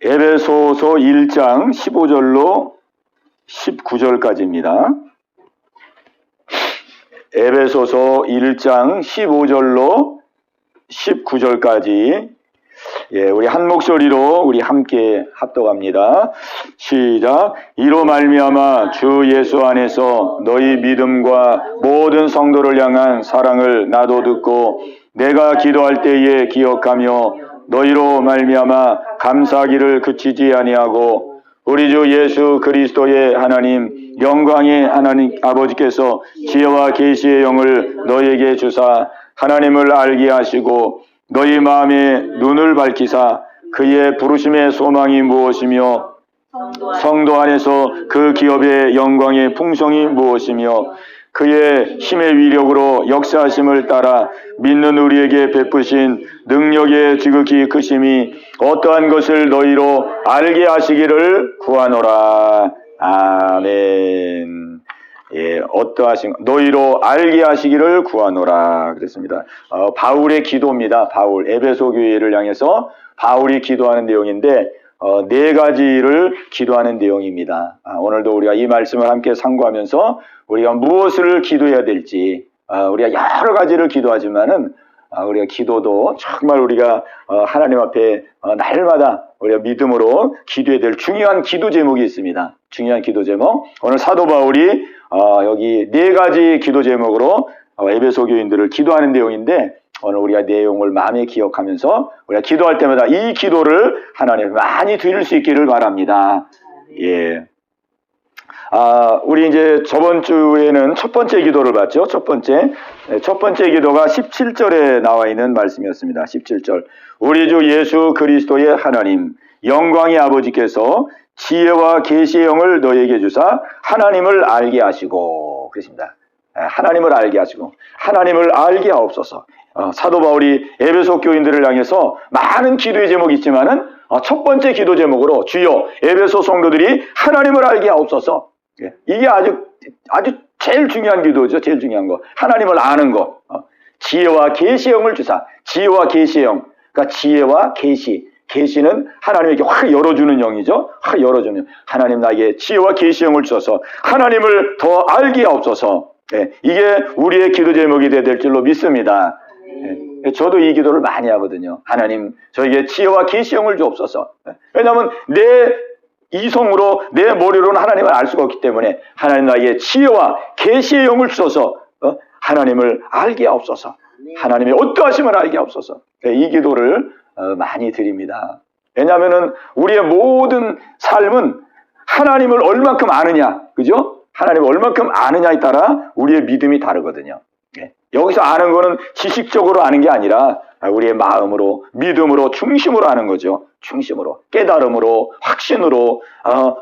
에베소서 1장 15절로 19절까지입니다. 에베소서 1장 15절로 19절까지 우리 한 목소리로 우리 함께 합독합니다. 시작. 이로 말미암아 주 예수 안에서 너희 믿음과 모든 성도를 향한 사랑을 나도 듣고 내가 기도할 때에 기억하며 너희로 말미암아 감사하기를 그치지 아니하고 우리 주 예수 그리스도의 하나님 영광의 하나님 아버지께서 지혜와 계시의 영을 너희에게 주사 하나님을 알게 하시고 너희 마음의 눈을 밝히사 그의 부르심의 소망이 무엇이며 성도 안에서 그 기업의 영광의 풍성이 무엇이며 그의 힘의 위력으로 역사하심을 따라 믿는 우리에게 베푸신 능력의 지극히 크심이 어떠한 것을 너희로 알게 하시기를 구하노라. 아멘. 어떠하신 너희로 알게 하시기를 구하노라 그랬습니다. 바울의 기도입니다. 바울 에베소 교회를 향해서 바울이 기도하는 내용인데 네 가지를 기도하는 내용입니다. 오늘도 우리가 이 말씀을 함께 상고하면서 우리가 무엇을 기도해야 될지 우리가 여러 가지를 기도하지만은 우리가 기도도 정말 우리가 하나님 앞에 날마다 우리가 믿음으로 기도해야 될 중요한 기도 제목이 있습니다. 중요한 기도 제목. 오늘 사도 바울이 여기 네 가지 기도 제목으로 에베소 교인들을 기도하는 내용인데 오늘 우리가 내용을 마음에 기억하면서 우리가 기도할 때마다 이 기도를 하나님께 많이 드릴 수 있기를 바랍니다. 우리 이제 저번 주에는 첫 번째 기도를 봤죠. 첫 번째 기도가 17절에 나와 있는 말씀이었습니다. 17절. 우리 주 예수 그리스도의 하나님 영광의 아버지께서 지혜와 계시의 영을 너희에게 주사 하나님을 알게 하시고 그랬습니다. 하나님을 알게 하시고 하나님을 알게 하옵소서. 사도 바울이 에베소 교인들을 향해서 많은 기도의 제목이 있지만은 첫 번째 기도 제목으로 주여 에베소 성도들이 하나님을 알게 하옵소서. 이게 아주 제일 중요한 기도죠. 제일 중요한 거. 하나님을 아는 거. 지혜와 계시의 영을 주사. 지혜와 계시의 영. 그러니까 지혜와 계시. 계시는 하나님에게 확 열어주는 영이죠. 확 열어주는 영. 하나님 나에게 지혜와 계시의 영을 주셔서 하나님을 더 알게 하옵소서. 이게 우리의 기도 제목이 될 줄로 믿습니다. 저도 이 기도를 많이 하거든요. 하나님 저에게 지혜와 계시의 영을 주옵소서. 왜냐하면 내 이성으로 내 머리로는 하나님을 알 수가 없기 때문에 하나님 나에게 지혜와 계시의 영을 주셔서 하나님을 알게 하옵소서. 하나님의 어떠하심을 알게 하옵소서. 이 기도를 많이 드립니다. 왜냐하면 우리의 모든 삶은 하나님을 얼만큼 아느냐, 그죠? 하나님을 얼만큼 아느냐에 따라 우리의 믿음이 다르거든요. 여기서 아는 거는 지식적으로 아는 게 아니라 우리의 마음으로, 믿음으로, 중심으로 아는 거죠. 중심으로, 깨달음으로, 확신으로,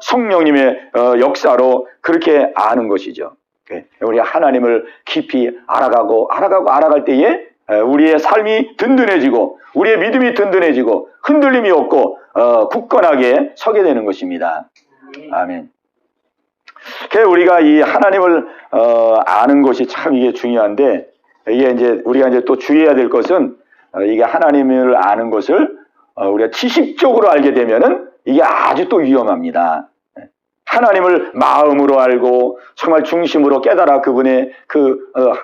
성령님의 역사로 그렇게 아는 것이죠. 우리가 하나님을 깊이 알아갈 때에 우리의 삶이 든든해지고 우리의 믿음이 든든해지고 흔들림이 없고 굳건하게 서게 되는 것입니다. 아멘. 우리가 이 하나님을 아는 것이 참 이게 중요한데 이게 이제 우리가 이제 또 주의해야 될 것은 이게 하나님을 아는 것을 우리가 지식적으로 알게 되면은 이게 아주 또 위험합니다. 하나님을 마음으로 알고 정말 중심으로 깨달아 그분의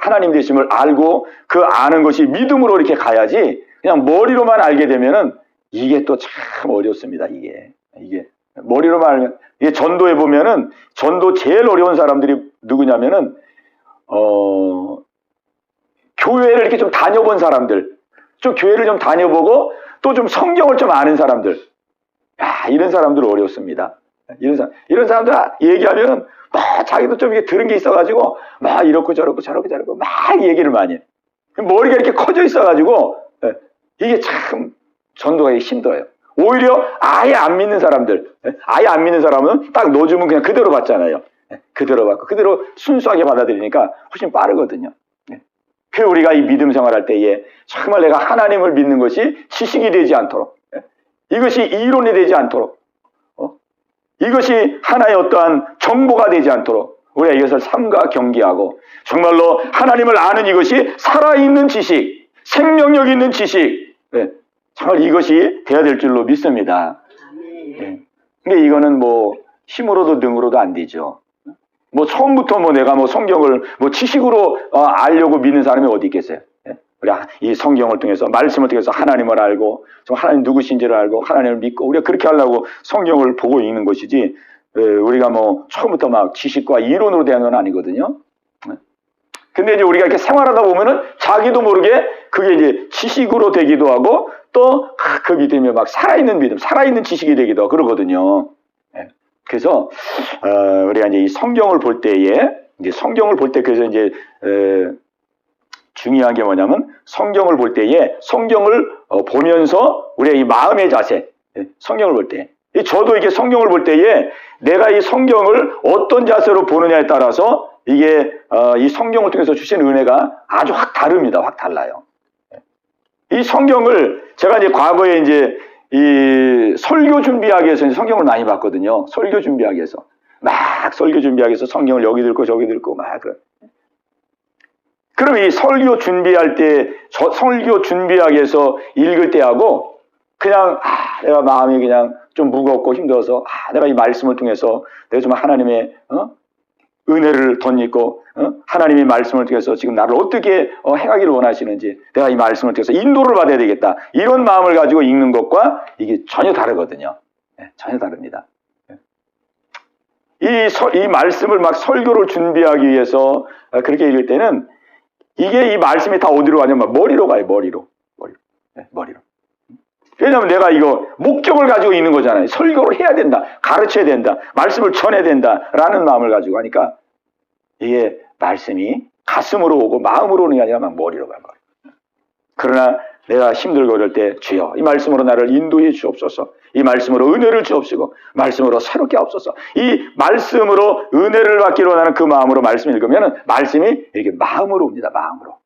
하나님 되심을 알고 그 아는 것이 믿음으로 이렇게 가야지 그냥 머리로만 알게 되면은 이게 또 참 어렵습니다. 이게 머리로만 알면 이게 전도에 보면은 전도 제일 어려운 사람들이 누구냐면은 교회를 이렇게 좀 다녀본 사람들, 좀 교회를 좀 다녀보고 또 좀 성경을 좀 아는 사람들, 이런 사람들 어렵습니다. 이런 사람들 얘기하면 막 자기도 좀 이게 들은 게 있어가지고 막 이렇고 저렇고 막 얘기를 많이 해. 머리가 이렇게 커져 있어가지고 이게 참 전도가 힘들어요. 오히려 아예 안 믿는 사람들, 아예 안 믿는 사람은 딱 넣어주면 그냥 그대로 받잖아요. 그대로 받고 그대로 순수하게 받아들이니까 훨씬 빠르거든요. 그래서 우리가 이 믿음 생활할 때에 정말 내가 하나님을 믿는 것이 지식이 되지 않도록, 이것이 이론이 되지 않도록, 이것이 하나의 어떠한 정보가 되지 않도록 우리가 이것을 삼가 경계하고 정말로 하나님을 아는 이것이 살아있는 지식, 생명력 있는 지식, 정말 이것이 돼야 될 줄로 믿습니다. 예. 그러니까 이거는 뭐 힘으로도 능으로도 안 되죠. 뭐 처음부터 뭐 내가 뭐 성경을 뭐 지식으로 알려고 믿는 사람이 어디 있겠어요? 예? 우리가 이 성경을 통해서 말씀을 통해서 하나님을 알고 좀 하나님 누구신지를 알고 하나님을 믿고 우리가 그렇게 하려고 성경을 보고 읽는 것이지 우리가 뭐 처음부터 막 지식과 이론으로 대한 건 아니거든요. 근데 이제 우리가 이렇게 생활하다 보면은 자기도 모르게 그게 이제 지식으로 되기도 하고 또 그 믿음이 막 살아있는 믿음, 살아있는 지식이 되기도 하고 그러거든요. 그래서 우리가 이제 이 성경을 볼 때에 이제 성경을 볼 때 그래서 이제 중요한 게 뭐냐면 성경을 볼 때에 성경을 보면서 우리의 이 마음의 자세, 성경을 볼 때, 저도 이게 성경을 볼 때에 내가 이 성경을 어떤 자세로 보느냐에 따라서 이게 이 성경을 통해서 주신 은혜가 아주 확 다릅니다. 확 달라요. 이 성경을 제가 이제 과거에 이제 이 설교 준비하기 위해서 성경을 많이 봤거든요. 설교 준비하기 위해서 막 설교 준비하기 위해서 성경을 여기 읽고 저기 읽고 막 그럼 이 설교 준비할 때 설교 준비하기 위해서 읽을 때하고 그냥 내가 마음이 그냥 좀 무겁고 힘들어서 내가 이 말씀을 통해서 내가 좀 하나님의 은혜를 덧입고 하나님의 말씀을 통해서 지금 나를 어떻게 행하기를 원하시는지 내가 이 말씀을 통해서 인도를 받아야 되겠다. 이런 마음을 가지고 읽는 것과 이게 전혀 다르거든요. 전혀 다릅니다. 이 말씀을 막 설교를 준비하기 위해서 그렇게 읽을 때는 이게 이 말씀이 다 어디로 가냐면 머리로 가요. 머리로. 왜냐하면 내가 이거 목적을 가지고 있는 거잖아요. 설교를 해야 된다. 가르쳐야 된다. 말씀을 전해야 된다라는 마음을 가지고 하니까 이게 말씀이 가슴으로 오고 마음으로 오는 게 아니라 막 머리로 가요. 그러나 내가 힘들고 그럴 때 주여 이 말씀으로 나를 인도해 주옵소서. 이 말씀으로 은혜를 주옵시고 말씀으로 새롭게 하옵소서. 이 말씀으로 은혜를 받기로 원하는 그 마음으로 말씀을 읽으면 말씀이 이렇게 마음으로 옵니다. 마음으로.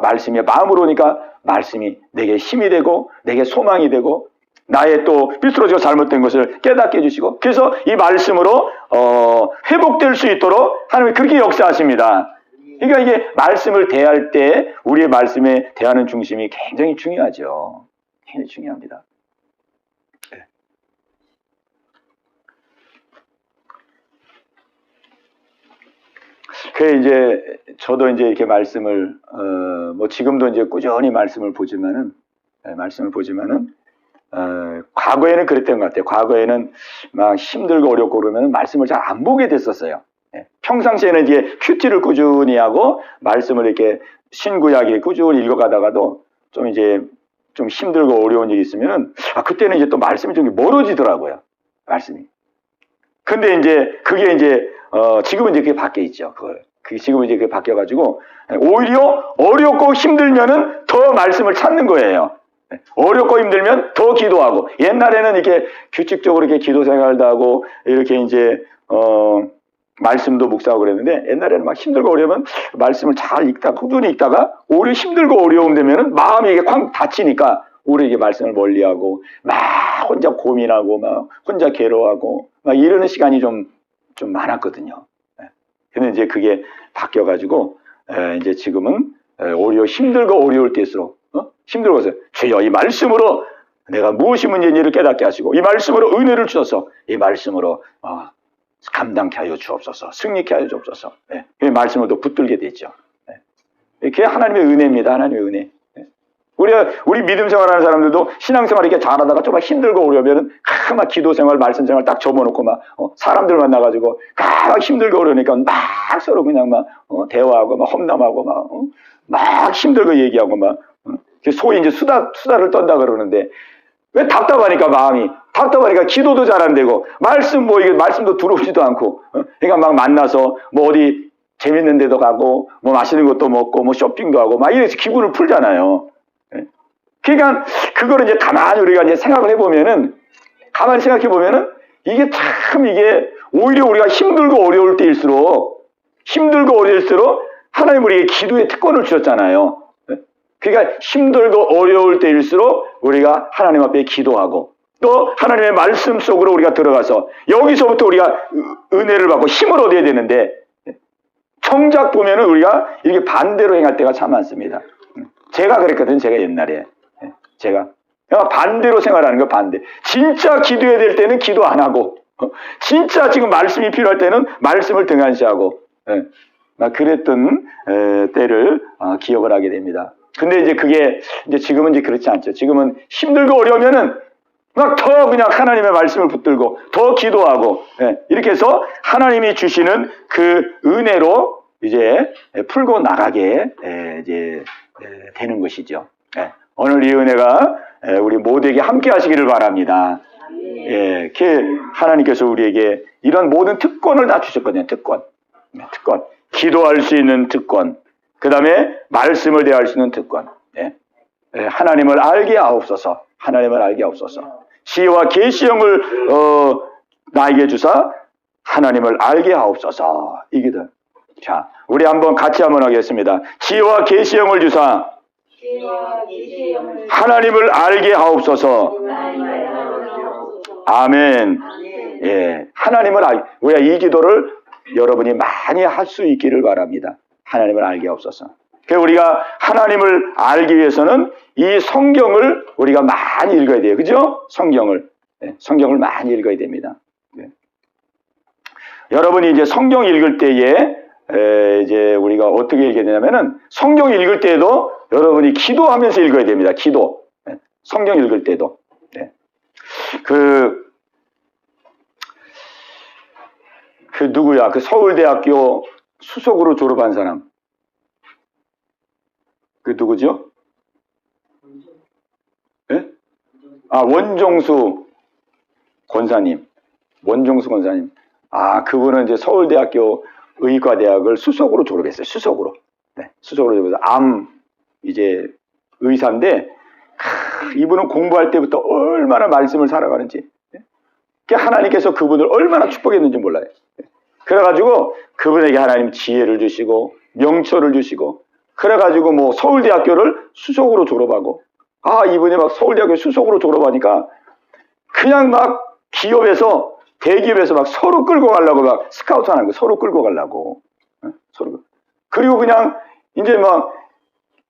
말씀이 마음으로 오니까 말씀이 내게 힘이 되고 내게 소망이 되고 나의 또 삐뚤어지고 잘못된 것을 깨닫게 해주시고 그래서 이 말씀으로 회복될 수 있도록 하나님이 그렇게 역사하십니다. 그러니까 이게 말씀을 대할 때 우리의 말씀에 대하는 중심이 굉장히 중요하죠. 굉장히 중요합니다. 그래 이제 저도 이제 이렇게 말씀을 뭐 지금도 이제 꾸준히 말씀을 보지만은 과거에는 그랬던 것 같아요. 과거에는 막 힘들고 어렵고 그러면 말씀을 잘 안 보게 됐었어요. 평상시에는 이제 큐티를 꾸준히 하고 말씀을 이렇게 신구약에 꾸준히 읽어가다가도 좀 이제 좀 힘들고 어려운 일이 있으면은 그때는 이제 또 말씀이 좀 멀어지더라고요. 말씀이. 근데 이제 그게 이제 지금은 이제 그게 바뀌어 있죠. 지금은 이제 그게 바뀌어가지고 오히려 어렵고 힘들면은 더 말씀을 찾는 거예요. 어렵고 힘들면 더 기도하고 옛날에는 이렇게 규칙적으로 이렇게 기도 생활도 하고 이렇게 이제 말씀도 묵상하고 그랬는데 옛날에는 막 힘들고 어려우면 말씀을 잘 읽다가 꾸준히 읽다가 오히려 힘들고 어려움 되면은 마음이 이게 쾅 닫히니까 오히려 이게 말씀을 멀리하고 막 혼자 고민하고 막 혼자 괴로워하고 막 이러는 시간이 좀 많았거든요. 근데 이제 그게 바뀌어가지고 이제 지금은 오히려 힘들고 어려울 때일수록 힘들어서 주여 이 말씀으로 내가 무엇이 문제인지를 깨닫게 하시고 이 말씀으로 은혜를 주셔서 이 말씀으로 감당케 하여 주옵소서. 승리케 하여 주옵소서. 이 말씀을 또 붙들게 되죠. 그게 하나님의 은혜입니다. 하나님의 은혜. 우리 믿음 생활하는 사람들도 신앙생활 이렇게 잘하다가 좀 힘들고 어려우면 막 기도 생활, 말씀 생활 딱 접어놓고 막 사람들 만나가지고 막 힘들고 어려우니까 막 서로 그냥 막 대화하고 막 험담하고 막 힘들고 얘기하고 막 소위 이제 수다를 떤다 그러는데 왜 답답하니까 마음이 답답하니까 기도도 잘 안 되고 이게 말씀도 들어오지도 않고 그러니까 막 만나서 뭐 어디 재밌는 데도 가고 뭐 맛있는 것도 먹고 뭐 쇼핑도 하고 막 이래서 기분을 풀잖아요. 그러니까 그거를 이제 가만히 우리가 이제 생각을 해보면은 가만히 생각해 보면은 이게 참 이게 오히려 우리가 힘들고 어려울 때일수록 하나님 우리에게 기도의 특권을 주셨잖아요. 그러니까 힘들고 어려울 때일수록 우리가 하나님 앞에 기도하고 또 하나님의 말씀 속으로 우리가 들어가서 여기서부터 우리가 은혜를 받고 힘을 얻어야 되는데 정작 보면은 우리가 이렇게 반대로 행할 때가 참 많습니다. 제가 그랬거든요. 제가 옛날에 제가 반대로 생활하는 거 반대. 진짜 기도해야 될 때는 기도 안 하고, 진짜 지금 말씀이 필요할 때는 말씀을 등한시하고, 막 그랬던 때를 기억을 하게 됩니다. 근데 이제 그게 이제 지금은 이제 그렇지 않죠. 지금은 힘들고 어려우면은 막 더 그냥 하나님의 말씀을 붙들고 더 기도하고, 이렇게 해서 하나님이 주시는 그 은혜로 이제 풀고 나가게 이제 되는 것이죠. 오늘 이 은혜가 우리 모두에게 함께 하시기를 바랍니다. 하나님께서 우리에게 이런 모든 특권을 다 주셨거든요. 특권. 기도할 수 있는 특권. 그 다음에 말씀을 대할 수 있는 특권. 하나님을 알게 하옵소서. 하나님을 알게 하옵소서. 지혜와 계시형을 나에게 주사 하나님을 알게 하옵소서. 이기들. 자, 우리 한번 같이 한번 하겠습니다. 지혜와 계시형을 주사 하나님을 알게 하옵소서. 아멘. 하나님을 우리가 이 기도를 여러분이 많이 할 수 있기를 바랍니다. 하나님을 알게 하옵소서. 우리가 하나님을 알기 위해서는 이 성경을 우리가 많이 읽어야 돼요. 그죠? 성경을 많이 읽어야 됩니다. 여러분이 이제 성경 읽을 때에 이제 우리가 어떻게 읽어야 되냐면은 성경 읽을 때에도 여러분이 기도하면서 읽어야 됩니다. 기도. 성경 읽을 때도. 그 누구야? 그 서울대학교 수석으로 졸업한 사람. 그 누구죠? 원종수 권사님. 그분은 이제 서울대학교 의과대학을 수석으로 졸업했어요. 수석으로 졸업해서 이제 의사인데, 이분은 공부할 때부터 얼마나 말씀을 살아가는지, 하나님께서 그분을 얼마나 축복했는지 몰라요. 그래가지고 그분에게 하나님 지혜를 주시고 명철을 주시고, 그래가지고 뭐 서울대학교를 수석으로 졸업하고, 이분이 막 서울대학교 수석으로 졸업하니까 그냥 막 대기업에서 막 서로 끌고 가려고 막 스카우트 하는 거, 서로 끌고 가려고. 그리고 그냥 이제 막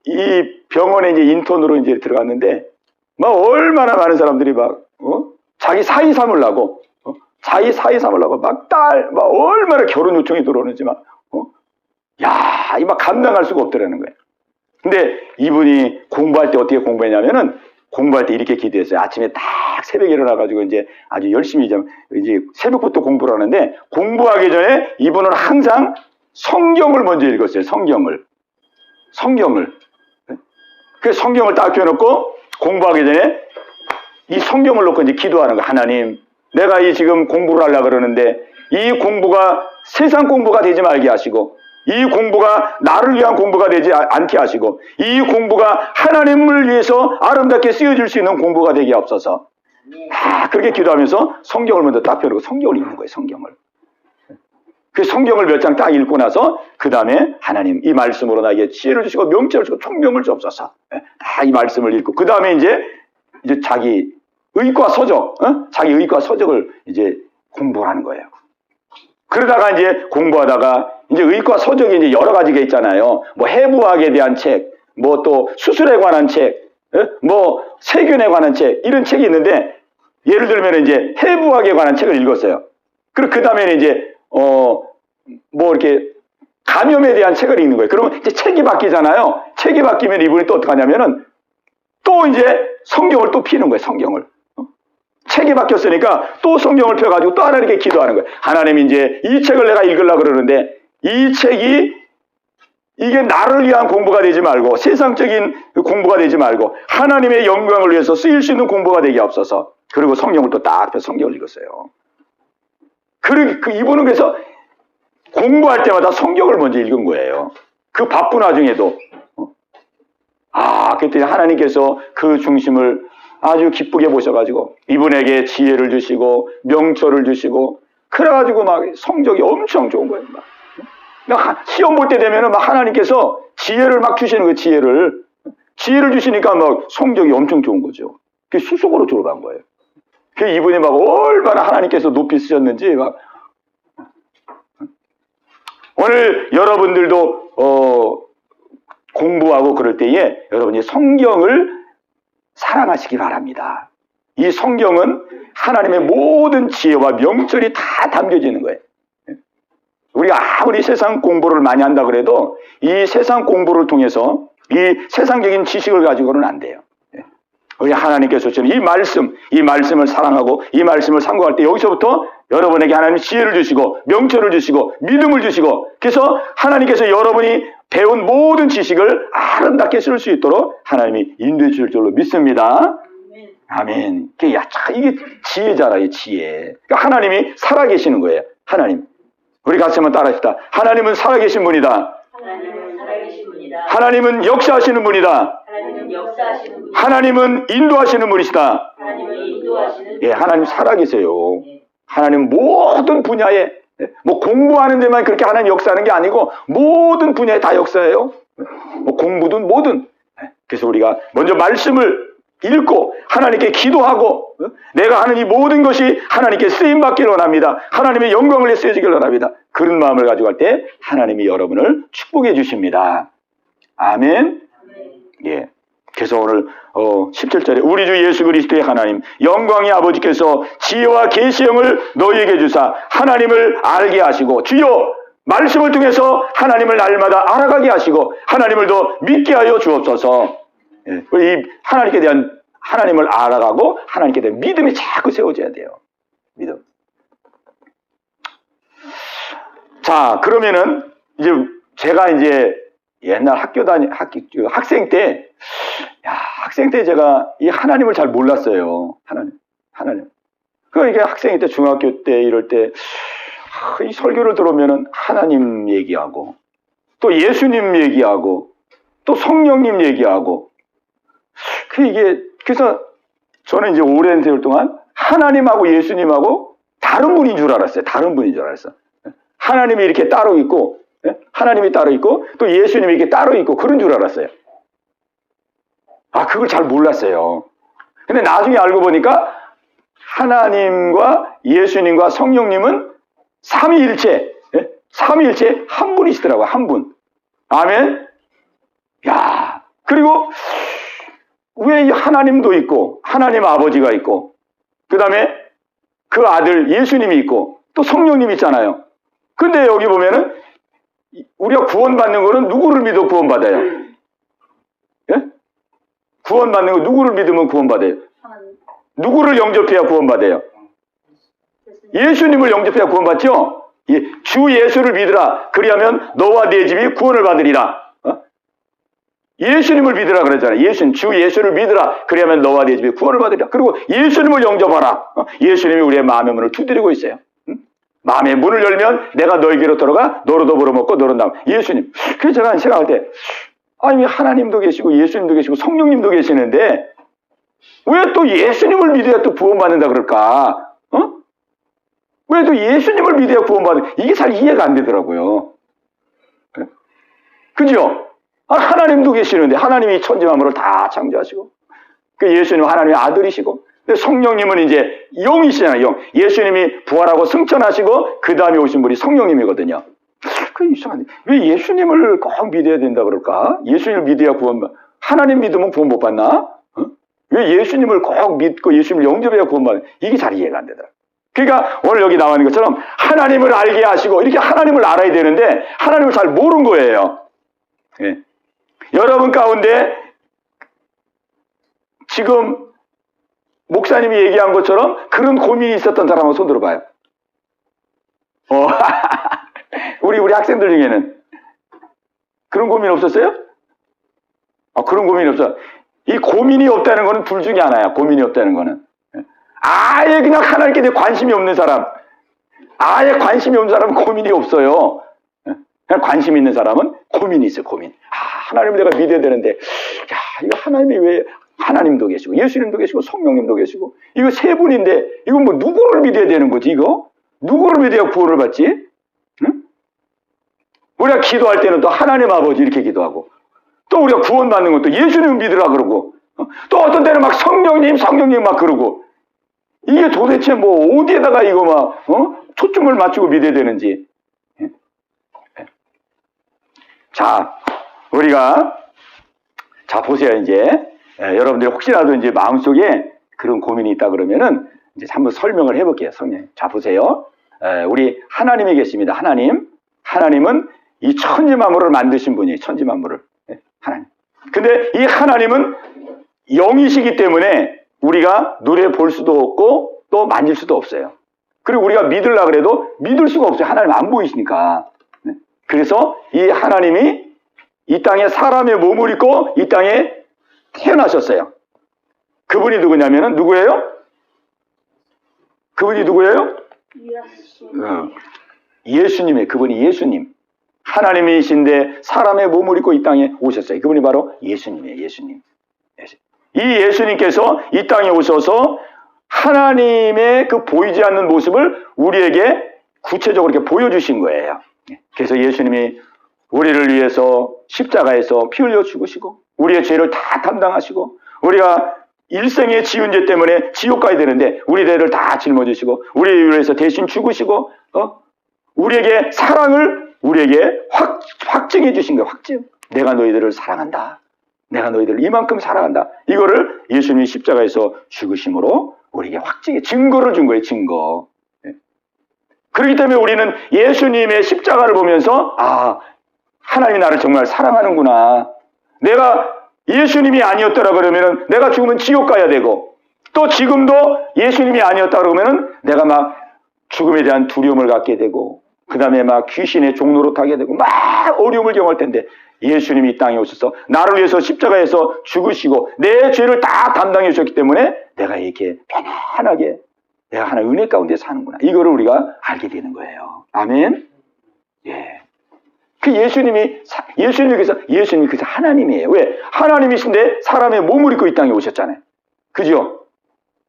이 병원에 이제 인턴으로 이제 들어갔는데, 막 얼마나 많은 사람들이 막, 자기 사위 삼으려고, 막 얼마나 결혼 요청이 들어오는지 막, 이 막 감당할 수가 없더라는 거예요. 근데 이분이 공부할 때 어떻게 공부했냐면은, 공부할 때 이렇게 기도했어요. 아침에 딱 새벽에 일어나가지고 이제 아주 열심히 이제 새벽부터 공부를 하는데, 공부하기 전에 이분은 항상 성경을 먼저 읽었어요. 성경을. 그 성경을 딱 펴놓고 공부하기 전에 이 성경을 놓고 이제 기도하는 거예요. 하나님, 내가 이 지금 공부를 하려고 그러는데 이 공부가 세상 공부가 되지 말게 하시고, 이 공부가 나를 위한 공부가 되지 않게 하시고, 이 공부가 하나님을 위해서 아름답게 쓰여질 수 있는 공부가 되게 하옵소서. 그렇게 기도하면서 성경을 먼저 딱 펴놓고 성경을 읽는 거예요. 그 성경을 몇 장 딱 읽고 나서 그 다음에 하나님, 이 말씀으로 나에게 지혜를 주시고 명철을 주시고 총명을 주옵소서. 이 말씀을 읽고 그 다음에 이제 자기 의과 서적을 이제 공부하는 거예요. 그러다가 이제 공부하다가 이제 의과 서적이 이제 여러 가지가 있잖아요. 뭐 해부학에 대한 책, 뭐 또 수술에 관한 책, 뭐 세균에 관한 책, 이런 책이 있는데, 예를 들면 이제 해부학에 관한 책을 읽었어요. 그리고 그 다음에 이제 뭐 이렇게 감염에 대한 책을 읽는 거예요. 그러면 이제 책이 바뀌잖아요. 책이 바뀌면 이분이 또 어떻게 하냐면은 또 이제 성경을 또 피는 거예요. 성경을. 책이 바뀌었으니까 또 성경을 펴가지고 또 하나님께 기도하는 거예요. 하나님, 이제 이 책을 내가 읽으려고 그러는데 이 책이 이게 나를 위한 공부가 되지 말고 세상적인 공부가 되지 말고 하나님의 영광을 위해서 쓰일 수 있는 공부가 되게 하옵소서. 그리고 성경을 또 딱 펴서 성경을 읽었어요. 그리고 이분은 그래서 공부할 때마다 성경을 먼저 읽은 거예요. 그 바쁜 와중에도. 그때 하나님께서 그 중심을 아주 기쁘게 보셔가지고 이분에게 지혜를 주시고 명철을 주시고, 그래가지고 막 성적이 엄청 좋은 거예요. 막 시험 볼 때 되면은 막 하나님께서 지혜를 막 주시는 거예요. 지혜를 주시니까 막 성적이 엄청 좋은 거죠. 그게 수석으로 졸업한 거예요. 그 이분이 막 얼마나 하나님께서 높이 쓰셨는지 막. 오늘 여러분들도 공부하고 그럴 때에 여러분이 성경을 사랑하시기 바랍니다. 이 성경은 하나님의 모든 지혜와 명철이 다 담겨지는 거예요. 우리가 아무리 세상 공부를 많이 한다 그래도 이 세상 공부를 통해서 이 세상적인 지식을 가지고는 안 돼요. 우리 하나님께서 주신 이 말씀을 사랑하고 이 말씀을 상고할 때 여기서부터 여러분에게 하나님 지혜를 주시고 명철을 주시고 믿음을 주시고 그래서 하나님께서 여러분이 배운 모든 지식을 아름답게 쓸 수 있도록 하나님이 인도해 주실 줄로 믿습니다. 아멘. 이게 지혜잖아요, 지혜. 그러니까 하나님이 살아계시는 거예요. 하나님. 우리 같이 한번 따라합시다. 하나님은 살아계신 분이다. 하나님은 살아계신 분이다. 하나님은 역사하시는 분이다. 하나님은 역사하시는 분이다. 하나님은 인도하시는 분이시다. 하나님은 인도하시는 예, 하나님 살아계세요. 하나님 모든 분야에 뭐 공부하는 데만 그렇게 하나님 역사하는 게 아니고 모든 분야에 다 역사해요. 뭐 공부든 뭐든. 그래서 우리가 먼저 말씀을 읽고 하나님께 기도하고 내가 하는 이 모든 것이 하나님께 쓰임받기를 원합니다. 하나님의 영광을 위해 쓰여지기를 원합니다. 그런 마음을 가지고 할 때 하나님이 여러분을 축복해 주십니다. 아멘. 예. 그래서 오늘 17절에 우리 주 예수 그리스도의 하나님 영광의 아버지께서 지혜와 계시형을 너희에게 주사 하나님을 알게 하시고 주여 말씀을 통해서 하나님을 날마다 알아가게 하시고 하나님을 더 믿게 하여 주옵소서. 예. 이 하나님께 대한 하나님을 알아가고 하나님께 대한 믿음이 자꾸 세워져야 돼요. 믿음. 자, 그러면은 이제 제가 이제 옛날 학생 때 제가 이 하나님을 잘 몰랐어요. 하나님. 그러니까 학생 때 중학교 때 이럴 때 이 설교를 들으면은 하나님 얘기하고 또 예수님 얘기하고 또 성령님 얘기하고 그래서 저는 이제 오랜 세월 동안 하나님하고 예수님하고 다른 분인 줄 알았어요. 다른 분인 줄 알았어. 하나님이 이렇게 따로 있고 하나님이 따로 있고 또 예수님이 이렇게 따로 있고 그런 줄 알았어요. 그걸 잘 몰랐어요. 근데 나중에 알고 보니까 하나님과 예수님과 성령님은 삼위일체 한 분이시더라고요. 한 분. 아멘. 야, 그리고 왜 하나님도 있고 하나님 아버지가 있고 그 다음에 그 아들 예수님이 있고 또 성령님이 있잖아요. 근데 여기 보면은 우리가 구원받는 거는 누구를 믿어 구원받아요? 예? 구원받는 거 누구를 믿으면 구원받아요? 누구를 영접해야 구원받아요? 예수님을 영접해야 구원받죠? 예. 주 예수를 믿으라. 그리하면 너와 네 집이 구원을 받으리라. 예수님을 믿으라 그러잖아요. 주 예수를 믿으라. 그리하면 너와 네 집이 구원을 받으리라. 그리고 예수님을 영접하라. 예수님이 우리의 마음의 문을 두드리고 있어요. 마음의 문을 열면 내가 너에게로 들어가 너로 더불어 먹고 너로 남. 예수님. 그래서 제가 생각할 때 왜 하나님도 계시고 예수님도 계시고 성령님도 계시는데 왜 또 예수님을 믿어야 또 구원받는다 그럴까? 왜 또 예수님을 믿어야 구원받는 이게 잘 이해가 안 되더라고요. 그죠? 하나님도 계시는데 하나님이 천지만물을 다 창조하시고 그 예수님은 하나님의 아들이시고 성령님은 이제 영이시잖아요. 영. 예수님이 부활하고 승천하시고 그 다음에 오신 분이 성령님이거든요. 그 이상한데 왜 예수님을 꼭 믿어야 된다 그럴까? 예수님을 믿어야 구원받. 하나님 믿으면 구원 못 받나? 왜 예수님을 꼭 믿고 예수님을 영접해야 구원받나? 이게 잘 이해가 안 되더라. 그러니까 오늘 여기 나와 있는 것처럼 하나님을 알게 하시고 이렇게 하나님을 알아야 되는데 하나님을 잘 모르는 거예요. 예. 여러분 가운데 지금 목사님이 얘기한 것처럼 그런 고민이 있었던 사람 한번 손 들어봐요. 우리 학생들 중에는 그런 고민 없었어요? 그런 고민이 없어. 이 고민이 없다는 거는 둘 중에 하나야. 고민이 없다는 거는 아예 그냥 하나님께 대해 관심이 없는 사람, 아예 관심이 없는 사람은 고민이 없어요. 그냥 관심 있는 사람은 고민이 있어요. 고민. 하나님을 내가 믿어야 되는데 이거 하나님이 왜 하나님도 계시고 예수님도 계시고 성령님도 계시고 이거 세 분인데 이거 뭐 누구를 믿어야 되는 거지 이거? 누구를 믿어야 구원을 받지? 응? 우리가 기도할 때는 또 하나님 아버지 이렇게 기도하고 또 우리가 구원받는 것도 예수님 믿으라 그러고 또 어떤 때는 막 성령님 막 그러고 이게 도대체 뭐 어디에다가 이거 막 초점을 맞추고 믿어야 되는지. 자, 우리가 보세요. 이제 여러분들이 혹시라도 이제 마음속에 그런 고민이 있다 그러면은 이제 한번 설명을 해볼게요. 성령. 자, 보세요. 우리 하나님이 계십니다. 하나님은 이 천지 만물을 만드신 분이에요. 천지 만물을. 하나님. 근데 이 하나님은 영이시기 때문에 우리가 눈에 볼 수도 없고 또 만질 수도 없어요. 그리고 우리가 믿으려고 그래도 믿을 수가 없어요. 하나님 안 보이시니까. 그래서 이 하나님이 이 땅에 사람의 몸을 입고 이 땅에 태어나셨어요. 그분이 누구냐면은 누구예요? 그분이 누구예요? 예수님이에요. 그분이 예수님. 하나님이신데 사람의 몸을 입고 이 땅에 오셨어요. 그분이 바로 예수님이에요. 예수님. 이 예수님께서 이 땅에 오셔서 하나님의 그 보이지 않는 모습을 우리에게 구체적으로 이렇게 보여주신 거예요. 그래서 예수님이 우리를 위해서 십자가에서 피 흘려 죽으시고 우리의 죄를 다 담당하시고 우리가 일생의 지은 죄 때문에 지옥 가야 되는데 우리 죄를 다 짊어지시고 우리를 위해서 대신 죽으시고 우리에게 사랑을 우리에게 확증해 주신 거예요. 확증. 내가 너희들을 사랑한다. 내가 너희들을 이만큼 사랑한다. 이거를 예수님이 십자가에서 죽으심으로 우리에게 확증의 증거를 준 거예요. 증거. 그렇기 때문에 우리는 예수님의 십자가를 보면서 하나님이 나를 정말 사랑하는구나. 내가 예수님이 아니었더라 그러면은 내가 죽으면 지옥 가야 되고 또 지금도 예수님이 아니었다 그러면은 내가 막 죽음에 대한 두려움을 갖게 되고 그 다음에 막 귀신의 종로로 타게 되고 막 어려움을 경험할 텐데 예수님이 이 땅에 오셔서 나를 위해서 십자가에서 죽으시고 내 죄를 다 담당해 주셨기 때문에 내가 이렇게 편안하게 내가 하나의 은혜 가운데 사는구나. 이거를 우리가 알게 되는 거예요. 아멘. 예. 그 예수님이 그래서 하나님이에요. 왜? 하나님이신데 사람의 몸을 입고 이 땅에 오셨잖아요. 그죠?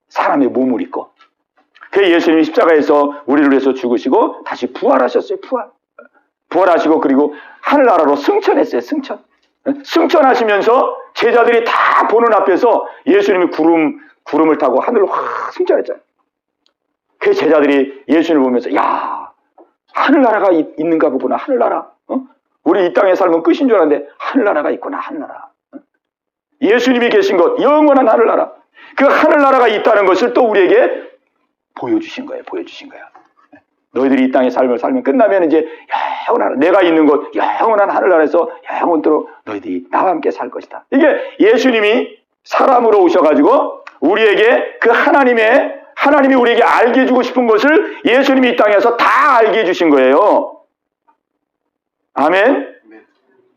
사람의 몸을 입고. 그 예수님이 십자가에서 우리를 위해서 죽으시고 다시 부활하셨어요. 부활하시고 그리고 하늘나라로 승천했어요. 승천하시면서 제자들이 다 보는 앞에서 예수님이 구름을 타고 하늘로 확 승천했잖아요. 그 제자들이 예수님을 보면서 야, 하늘나라가 있는가 보구나. 하늘나라. 우리 이 땅에 살면 끝인 줄 알았는데 하늘나라가 있구나. 하늘나라. 예수님이 계신 곳 영원한 하늘나라. 그 하늘나라가 있다는 것을 또 우리에게 보여주신 거예요. 너희들이 이 땅의 삶을 살면 끝나면 이제 영원한 내가 있는 곳 영원한 하늘나라에서 영원토록 너희들이 나와 함께 살 것이다. 이게 예수님이 사람으로 오셔가지고 우리에게 그 하나님이 우리에게 알게 해주고 싶은 것을 예수님이 이 땅에서 다 알게 해주신 거예요. 아멘.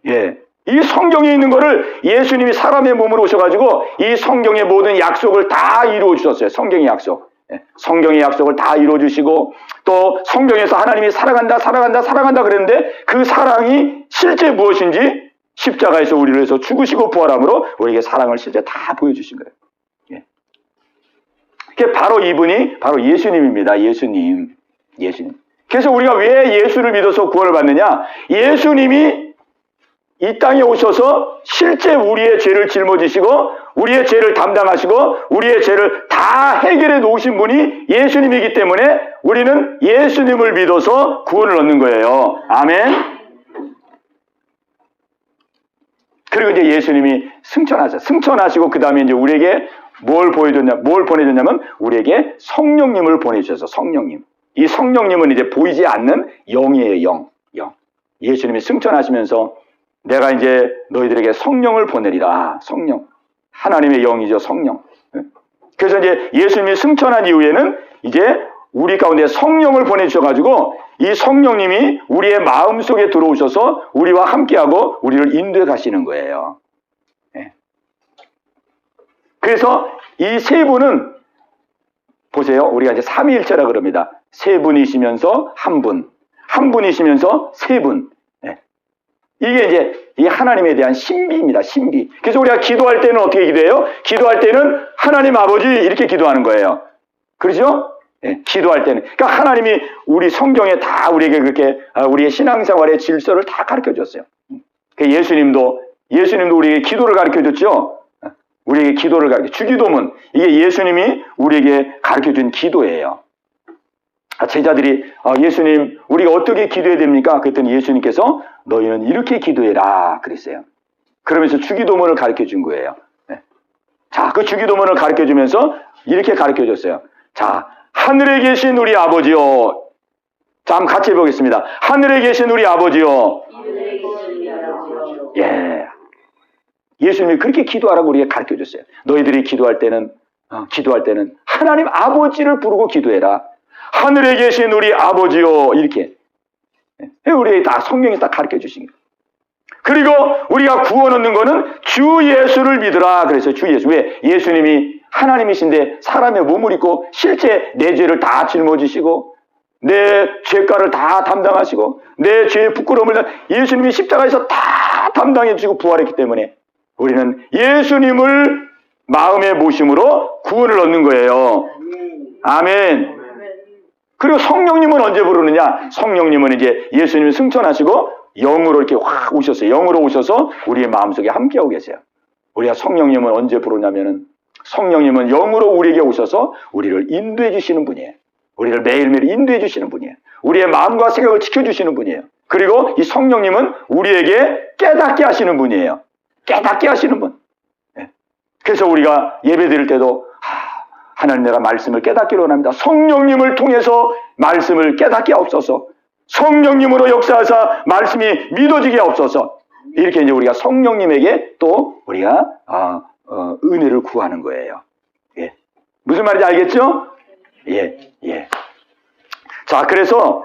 예. 이 성경에 있는 거를 예수님이 사람의 몸으로 오셔가지고 이 성경의 모든 약속을 다 이루어 주셨어요. 성경의 약속. 성경의 약속을 다 이루어 주시고 또 성경에서 하나님이 사랑한다 그랬는데 그 사랑이 실제 무엇인지 십자가에서 우리를 위해서 죽으시고 부활함으로 우리에게 사랑을 실제 다 보여주신 거예요. 예. 그게 바로 이분이 바로 예수님입니다. 예수님. 그래서 우리가 왜 예수를 믿어서 구원을 받느냐? 예수님이 이 땅에 오셔서 실제 우리의 죄를 짊어지시고 우리의 죄를 담당하시고 우리의 죄를 다 해결해 놓으신 분이 예수님이기 때문에 우리는 예수님을 믿어서 구원을 얻는 거예요. 아멘. 그리고 이제 예수님이 승천하시고 그 다음에 이제 우리에게 뭘 보내줬냐면 우리에게 성령님을 보내주셔서 성령님. 이 성령님은 이제 보이지 않는 영이에요. 영. 예수님이 승천하시면서 내가 이제 너희들에게 성령을 보내리라. 성령. 하나님의 영이죠. 성령. 그래서 이제 예수님이 승천한 이후에는 이제 우리 가운데 성령을 보내주셔가지고 이 성령님이 우리의 마음속에 들어오셔서 우리와 함께하고 우리를 인도해 가시는 거예요. 그래서 이 세 분은 보세요. 우리가 이제 삼위일체라 그럽니다. 세 분이시면서 한 분이시면서 세 분. 이게 이제 이 하나님에 대한 신비입니다. 신비. 그래서 우리가 기도할 때는 어떻게 기도해요? 기도할 때는 하나님 아버지 이렇게 기도하는 거예요. 그렇죠? 기도할 때는. 그러니까 하나님이 우리 성경에 다 우리에게 그렇게 우리의 신앙생활의 질서를 다 가르쳐 줬어요. 예수님도 우리에게 기도를 가르쳐 줬죠. 우리에게 기도를 가르쳐. 주기도문. 이게 예수님이 우리에게 가르쳐 준 기도예요. 제자들이 예수님 우리가 어떻게 기도해야 됩니까? 그랬더니 예수님께서 너희는 이렇게 기도해라 그랬어요. 그러면서 주기도문을 가르쳐 준 거예요. 자, 그 주기도문을 가르쳐 주면서 이렇게 가르쳐 줬어요. 자, 하늘에 계신 우리 아버지요. 자, 한번 같이 해보겠습니다. 하늘에 계신 우리 아버지요. 이들에게 주님 아버지여. 예. 예수님이 그렇게 기도하라고 우리에게 가르쳐 줬어요. 너희들이 기도할 때는 하나님 아버지를 부르고 기도해라. 하늘에 계신 우리 아버지요. 이렇게. 우리에게 다 성경이 다 가르쳐 주신 거예요. 그리고 우리가 구원 얻는 거는 주 예수를 믿으라. 그래서 주 예수. 왜? 예수님이 하나님이신데 사람의 몸을 입고 실제 내 죄를 다 짊어지시고 내 죄가를 다 담당하시고 내 죄의 부끄러움을 예수님이 십자가에서 다 담당해 주시고 부활했기 때문에 우리는 예수님을 마음에 모심으로 구원을 얻는 거예요. 아멘. 그리고 성령님은 언제 부르느냐? 성령님은 이제 예수님을 승천하시고 영으로 이렇게 확 오셨어요. 영으로 오셔서 우리의 마음속에 함께하고 계세요. 우리가 성령님은 언제 부르냐면은 성령님은 영으로 우리에게 오셔서 우리를 인도해 주시는 분이에요. 우리를 매일매일 인도해 주시는 분이에요. 우리의 마음과 생각을 지켜주시는 분이에요. 그리고 이 성령님은 우리에게 깨닫게 하시는 분이에요. 깨닫게 하시는 분. 그래서 우리가 예배 드릴 때도 하나님 내가 말씀을 깨닫기를 원합니다. 성령님을 통해서 말씀을 깨닫게 하옵소서. 성령님으로 역사하사 말씀이 믿어지게 하옵소서. 이렇게 이제 우리가 성령님에게 또 우리가 은혜를 구하는 거예요. 예. 무슨 말인지 알겠죠? 예, 예. 자, 그래서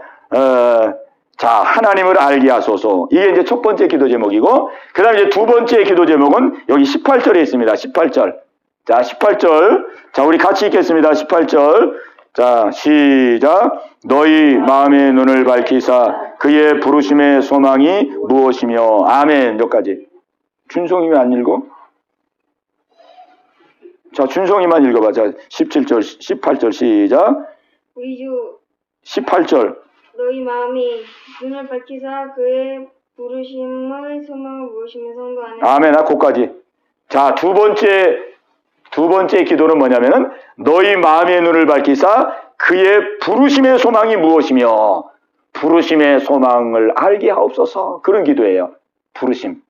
자, 하나님을 알게 하소서. 이게 이제 첫 번째 기도 제목이고, 그 다음에 이제 두 번째 기도 제목은 여기 18절에 있습니다. 18절. 자, 18절. 자, 우리 같이 읽겠습니다. 18절. 자, 시작. 너희 마음의 눈을 밝히사 그의 부르심의 소망이 무엇이며. 아멘. 여기까지. 준송이면 안 읽어? 자, 준송이만 읽어봐. 자, 17절, 18절 시작. 우리 주 18절. 너희 마음이 눈을 밝히사 그의 부르심의 소망을 무엇이며 성도하는 아멘. 거기까지. 자, 두 번째 기도는 뭐냐면은 너희 마음의 눈을 밝히사 그의 부르심의 소망이 무엇이며 부르심의 소망을 알게 하옵소서. 그런 기도예요. 부르심.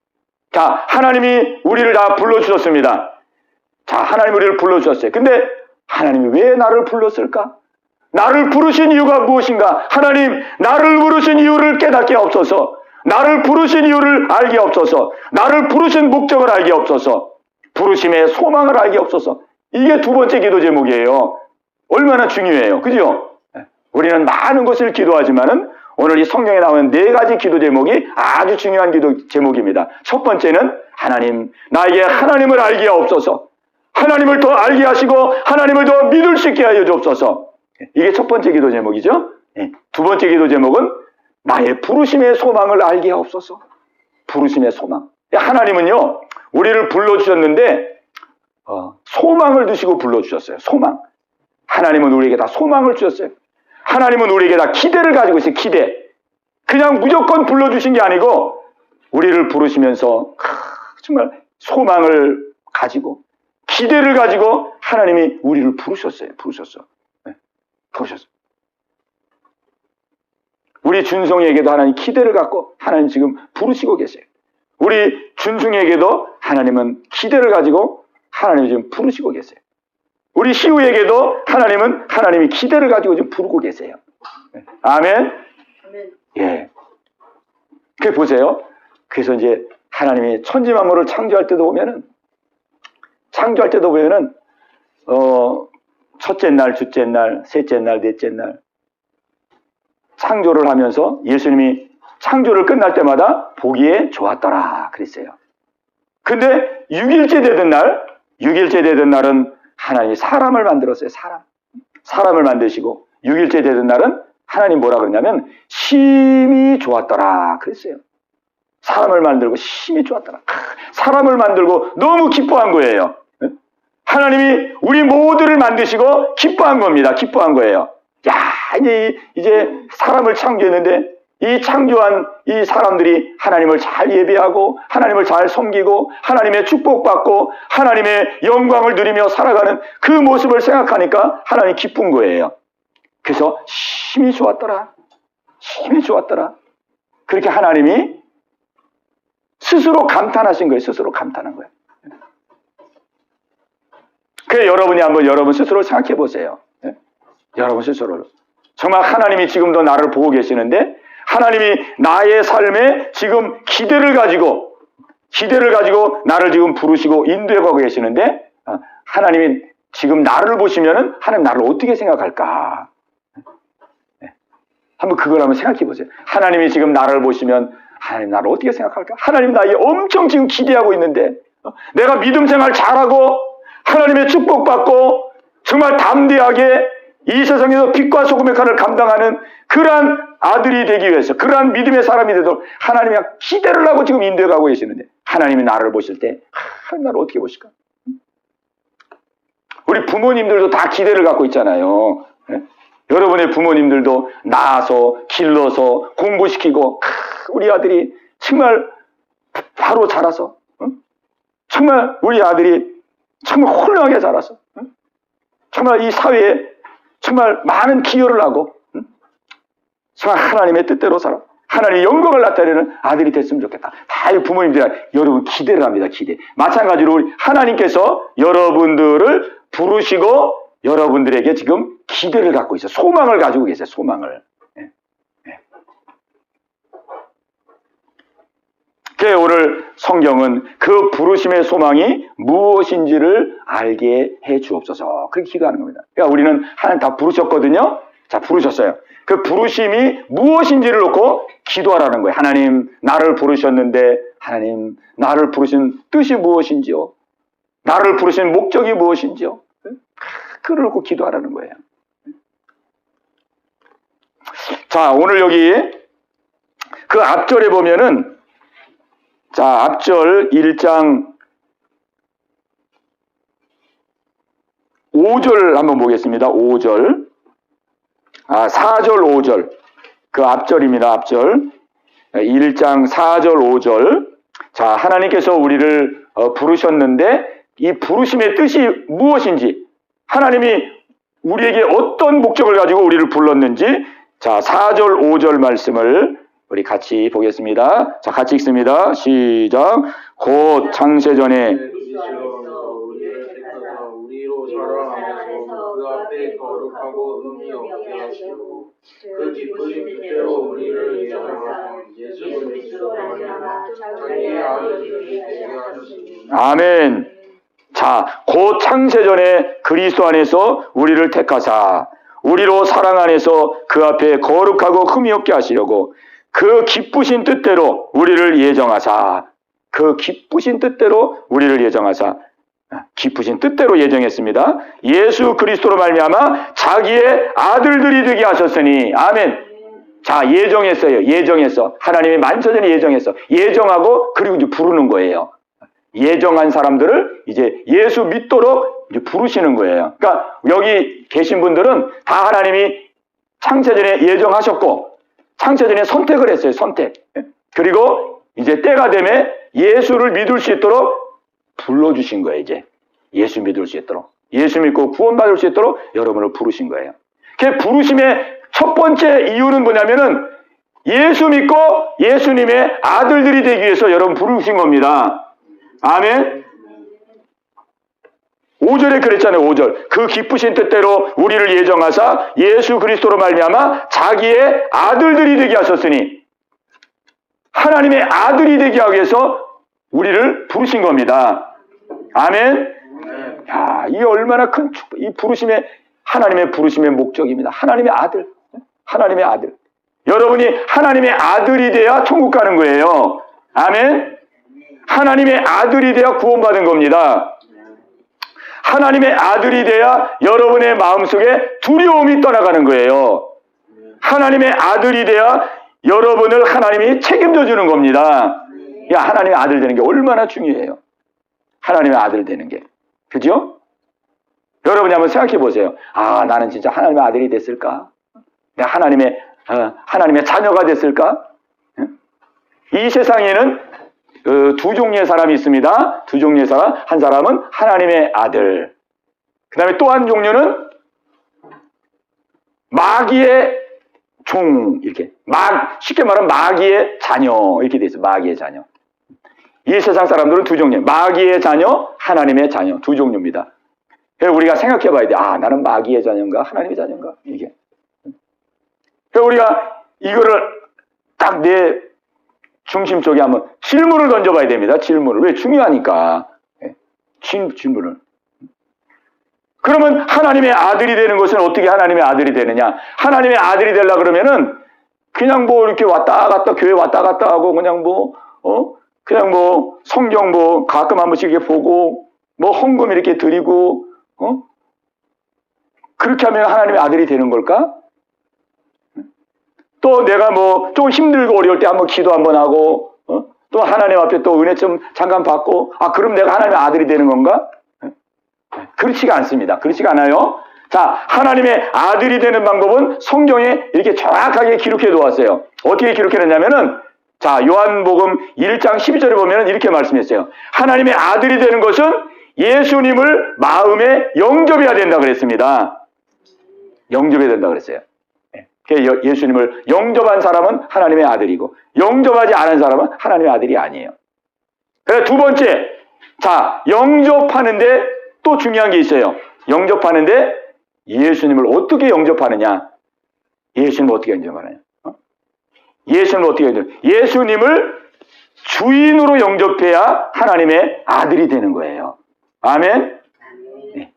자, 하나님이 우리를 다 불러주셨습니다. 자, 하나님 우리를 불러주셨어요. 근데 하나님이 왜 나를 불렀을까? 나를 부르신 이유가 무엇인가? 하나님, 나를 부르신 이유를 깨닫게 하옵소서. 나를 부르신 이유를 알게 하옵소서. 나를 부르신 목적을 알게 하옵소서. 부르심의 소망을 알게 하옵소서. 이게 두 번째 기도 제목이에요. 얼마나 중요해요. 그죠? 우리는 많은 것을 기도하지만은 오늘 이 성경에 나오는 네 가지 기도 제목이 아주 중요한 기도 제목입니다. 첫 번째는 하나님, 나에게 하나님을 알게 하옵소서. 하나님을 더 알게 하시고 하나님을 더 믿을 수 있게 하여 주옵소서. 이게 첫 번째 기도 제목이죠. 두 번째 기도 제목은 나의 부르심의 소망을 알게 하옵소서. 부르심의 소망. 하나님은요, 우리를 불러주셨는데 소망을 두시고 불러주셨어요. 소망. 하나님은 우리에게 다 소망을 주셨어요. 하나님은 우리에게 다 기대를 가지고 있어요. 기대. 그냥 무조건 불러주신 게 아니고 우리를 부르시면서 정말 소망을 가지고 기대를 가지고 하나님이 우리를 부르셨어요. 부르셨어. 우리 준성에게도 하나님 기대를 갖고 하나님 지금 부르시고 계세요. 우리 준승에게도 하나님은 기대를 가지고 하나님이 지금 부르시고 계세요. 우리 시우에게도 하나님이 기대를 가지고 지금 부르고 계세요. 아멘. 예. 그 보세요. 그래서 이제 하나님이 천지 만물을 창조할 때도 보면은 첫째 날, 둘째 날, 셋째 날, 넷째 날 창조를 하면서 예수님이 창조를 끝날 때마다 보기에 좋았더라 그랬어요. 근데 6일째 되던 날은 하나님이 사람을 만들었어요. 사람을 만드시고 6일째 되던 날은 하나님 뭐라 그러냐면 심히 좋았더라 그랬어요. 사람을 만들고 심히 좋았더라. 사람을 만들고 너무 기뻐한 거예요. 하나님이 우리 모두를 만드시고 기뻐한 겁니다. 기뻐한 거예요. 야, 이제 사람을 창조했는데 이 창조한 이 사람들이 하나님을 잘 예배하고 하나님을 잘 섬기고 하나님의 축복받고 하나님의 영광을 누리며 살아가는 그 모습을 생각하니까 하나님이 기쁜 거예요. 그래서 심히 좋았더라. 심히 좋았더라. 그렇게 하나님이 스스로 감탄하신 거예요. 스스로 감탄한 거예요. 그래, 여러분이 한번 여러분 스스로 생각해 보세요. 예? 여러분 스스로를. 정말 하나님이 지금도 나를 보고 계시는데, 하나님이 나의 삶에 지금 기대를 가지고 나를 지금 부르시고 인도해 가고 계시는데, 하나님이 지금 나를 보시면은 하나님 나를 어떻게 생각할까? 네. 한번 그걸 한번 생각해 보세요. 하나님이 지금 나를 보시면 하나님 나를 어떻게 생각할까? 하나님 나에게 엄청 지금 기대하고 있는데, 내가 믿음 생활 잘하고 하나님의 축복받고 정말 담대하게 이 세상에서 빛과 소금의 칼을 감당하는 그러한 아들이 되기 위해서, 그러한 믿음의 사람이 되도록 하나님이 기대를 하고 지금 인도해 가고 계시는데, 하나님이 나를 보실 때 하나님 나를 어떻게 보실까? 우리 부모님들도 다 기대를 갖고 있잖아요. 네? 여러분의 부모님들도 낳아서 길러서 공부시키고, 우리 아들이 정말 바로 자라서, 정말 우리 아들이 정말 훌륭하게 자라서, 정말 이 사회에 정말 많은 기여를 하고, 정말 하나님의 뜻대로 살아, 하나님의 영광을 나타내는 아들이 됐으면 좋겠다. 다 부모님들이 여러분 기대를 합니다. 기대. 마찬가지로 우리 하나님께서 여러분들을 부르시고 여러분들에게 지금 기대를 갖고 있어요. 소망을 가지고 계세요. 소망을. 네. 네. 그래서 오늘 성경은 그 부르심의 소망이 무엇인지를 알게 해 주옵소서. 그렇게 기도하는 겁니다. 그러니까 우리는 하나님 다 부르셨거든요. 자, 부르셨어요. 그 부르심이 무엇인지를 놓고 기도하라는 거예요. 하나님, 나를 부르셨는데, 하나님, 나를 부르신 뜻이 무엇인지요? 나를 부르신 목적이 무엇인지요? 그걸 놓고 기도하라는 거예요. 자, 오늘 여기 그 앞절에 보면은, 자, 앞절 1장 5절 한번 보겠습니다. 5절. 4절, 5절. 그 앞절입니다. 앞절. 1장 4절, 5절. 자, 하나님께서 우리를 부르셨는데 이 부르심의 뜻이 무엇인지, 하나님이 우리에게 어떤 목적을 가지고 우리를 불렀는지, 자, 4절, 5절 말씀을 우리 같이 보겠습니다. 자, 같이 읽습니다. 시작. 곧 창세전에 우리로 사랑하셔서 그 앞에 거룩하고 흠이 없게 하시고 그 기쁘신 뜻대로 우리를 예정하사 예수 그리스도로 말미암아 자기의 아들이 되게 하셨으니. 아멘. 자, 곧 창세전에 그리스도 안에서 우리를 택하사 우리로 사랑 안에서 그 앞에 거룩하고 흠이 없게 하시려고 그 기쁘신 뜻대로 우리를 예정하사, 그 기쁘신 뜻대로 우리를 예정하사, 기쁘신 뜻대로 예정했습니다. 예수 그리스도로 말미암아 자기의 아들들이 되게 하셨으니. 아멘. 자, 예정했어요. 예정했어. 하나님이 만세전에 예정했어. 예정하고 그리고 이제 부르는 거예요. 예정한 사람들을 이제 예수 믿도록 이제 부르시는 거예요. 그러니까 여기 계신 분들은 다 하나님이 창세전에 예정하셨고 창세전에 선택을 했어요. 선택. 그리고 이제 때가 되면 예수를 믿을 수 있도록 불러주신 거예요. 이제 예수 믿을 수 있도록, 예수 믿고 구원받을 수 있도록 여러분을 부르신 거예요. 그 부르심의 첫 번째 이유는 뭐냐면은 예수 믿고 예수님의 아들들이 되기 위해서 여러분 부르신 겁니다. 아멘. 5절에 그랬잖아요. 5절. 그 기쁘신 뜻대로 우리를 예정하사 예수 그리스도로 말미암아 자기의 아들들이 되게 하셨으니, 하나님의 아들이 되게 하기 위해서 우리를 부르신 겁니다. 아멘. 야, 이게 얼마나 큰 축복, 이 부르심의, 하나님의 부르심의 목적입니다. 하나님의 아들. 하나님의 아들. 여러분이 하나님의 아들이 돼야 천국 가는 거예요. 아멘. 하나님의 아들이 돼야 구원받은 겁니다. 하나님의 아들이 돼야 여러분의 마음속에 두려움이 떠나가는 거예요. 하나님의 아들이 돼야 여러분을 하나님이 책임져 주는 겁니다. 야, 하나님의 아들 되는 게 얼마나 중요해요. 하나님의 아들 되는 게. 그죠? 여러분이 한번 생각해 보세요. 아, 나는 진짜 하나님의 아들이 됐을까? 내가 하나님의 자녀가 됐을까? 이 세상에는 두 종류의 사람이 있습니다. 두 종류의 사람. 한 사람은 하나님의 아들. 그 다음에 또 한 종류는 마귀의 종, 이렇게. 쉽게 말하면 마귀의 자녀. 이렇게 돼 있어요. 마귀의 자녀. 이 세상 사람들은 두 종류. 마귀의 자녀, 하나님의 자녀. 두 종류입니다. 그래서 우리가 생각해 봐야 돼. 아, 나는 마귀의 자녀인가? 하나님의 자녀인가? 이게. 그래서 우리가 이거를 딱 내 중심 쪽에 한번 질문을 던져봐야 됩니다. 질문을. 왜? 중요하니까. 질문을. 그러면 하나님의 아들이 되는 것은 어떻게 하나님의 아들이 되느냐? 하나님의 아들이 되려 그러면은 그냥 뭐 이렇게 왔다 갔다 교회 왔다 갔다 하고 그냥 그냥 성경 가끔 한 번씩 이렇게 보고 헌금 이렇게 드리고 그렇게 하면 하나님의 아들이 되는 걸까? 또 내가 좀 힘들고 어려울 때 한번 기도 한번 하고 또 하나님 앞에 또 은혜 좀 잠깐 받고 그럼 내가 하나님의 아들이 되는 건가? 그렇지가 않습니다. 그렇지가 않아요. 자, 하나님의 아들이 되는 방법은 성경에 이렇게 정확하게 기록해 놓았어요. 어떻게 기록해 놨냐면은 자, 요한복음 1장 12절에 보면 이렇게 말씀했어요. 하나님의 아들이 되는 것은 예수님을 마음에 영접해야 된다 그랬습니다. 영접해야 된다 그랬어요. 예수님을 영접한 사람은 하나님의 아들이고 영접하지 않은 사람은 하나님의 아들이 아니에요. 그래서 두 번째, 자, 영접하는데 또 중요한 게 있어요. 영접하는데 예수님을 어떻게 영접하느냐? 예수님을 어떻게 영접하느냐? 예수님을 어떻게 영접하느냐? 예수님을 주인으로 영접해야 하나님의 아들이 되는 거예요. 아멘? 네,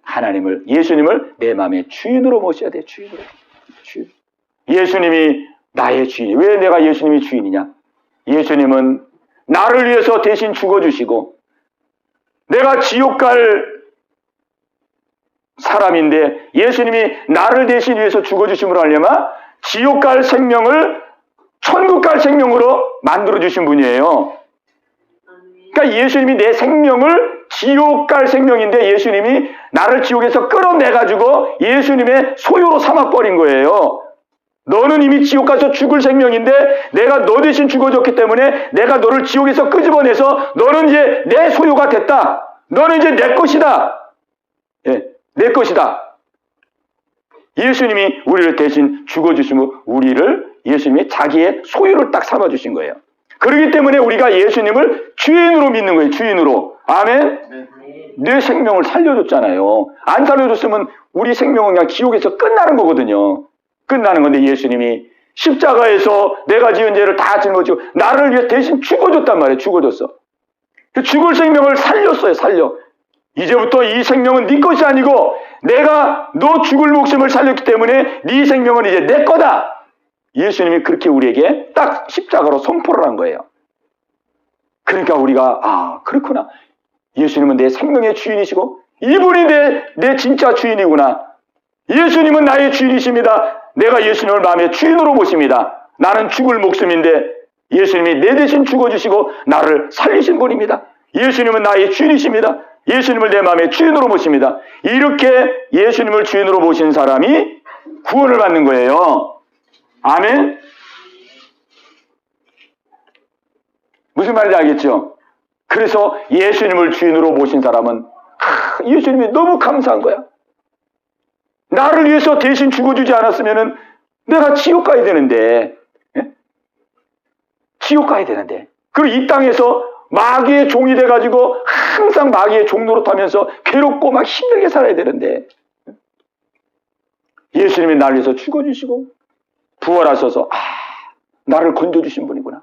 예수님을 내 마음의 주인으로 모셔야 돼. 주인으로. 예수님이 나의 주인. 왜 내가 예수님이 주인이냐? 예수님은 나를 위해서 대신 죽어주시고 내가 지옥 갈 사람인데 예수님이 나를 대신 위해서 죽어주심으로 하려면 지옥 갈 생명을 천국 갈 생명으로 만들어주신 분이에요. 그러니까 예수님이 내 생명을 지옥 갈 생명인데 예수님이 나를 지옥에서 끌어내가지고 예수님의 소유로 삼아버린 거예요. 너는 이미 지옥 가서 죽을 생명인데 내가 너 대신 죽어줬기 때문에 내가 너를 지옥에서 끄집어내서 너는 이제 내 소유가 됐다. 너는 이제 내 것이다. 내 것이다. 예수님이 우리를 대신 죽어주시고 예수님이 자기의 소유를 딱 삼아주신 거예요. 그렇기 때문에 우리가 예수님을 주인으로 믿는 거예요. 주인으로. 아멘? 내 생명을 살려줬잖아요. 안 살려줬으면 우리 생명은 그냥 지옥에서 끝나는 거거든요. 끝나는 건데 예수님이 십자가에서 내가 지은 죄를 다 짊어지고 나를 위해 대신 죽어줬단 말이에요. 죽어줬어. 그 죽을 생명을 살렸어요. 살려. 이제부터 이 생명은 네 것이 아니고 내가 너 죽을 목숨을 살렸기 때문에 네 생명은 이제 내 거다. 예수님이 그렇게 우리에게 딱 십자가로 선포를 한 거예요. 그러니까 우리가 그렇구나. 예수님은 내 생명의 주인이시고 이분이 내 진짜 주인이구나. 예수님은 나의 주인이십니다. 내가 예수님을 마음의 주인으로 모십니다. 나는 죽을 목숨인데 예수님이 내 대신 죽어주시고 나를 살리신 분입니다. 예수님은 나의 주인이십니다. 예수님을 내 마음의 주인으로 모십니다. 이렇게 예수님을 주인으로 모신 사람이 구원을 받는 거예요. 아멘? 무슨 말인지 알겠죠? 그래서 예수님을 주인으로 모신 사람은 예수님이 너무 감사한 거야. 나를 위해서 대신 죽어주지 않았으면 내가 지옥 가야 되는데, 지옥 가야 되는데. 그리고 이 땅에서 마귀의 종이 돼가지고 항상 마귀의 종 노릇하면서 괴롭고 막 힘들게 살아야 되는데, 예수님이 나를 위해서 죽어주시고 부활하셔서 나를 건져주신 분이구나.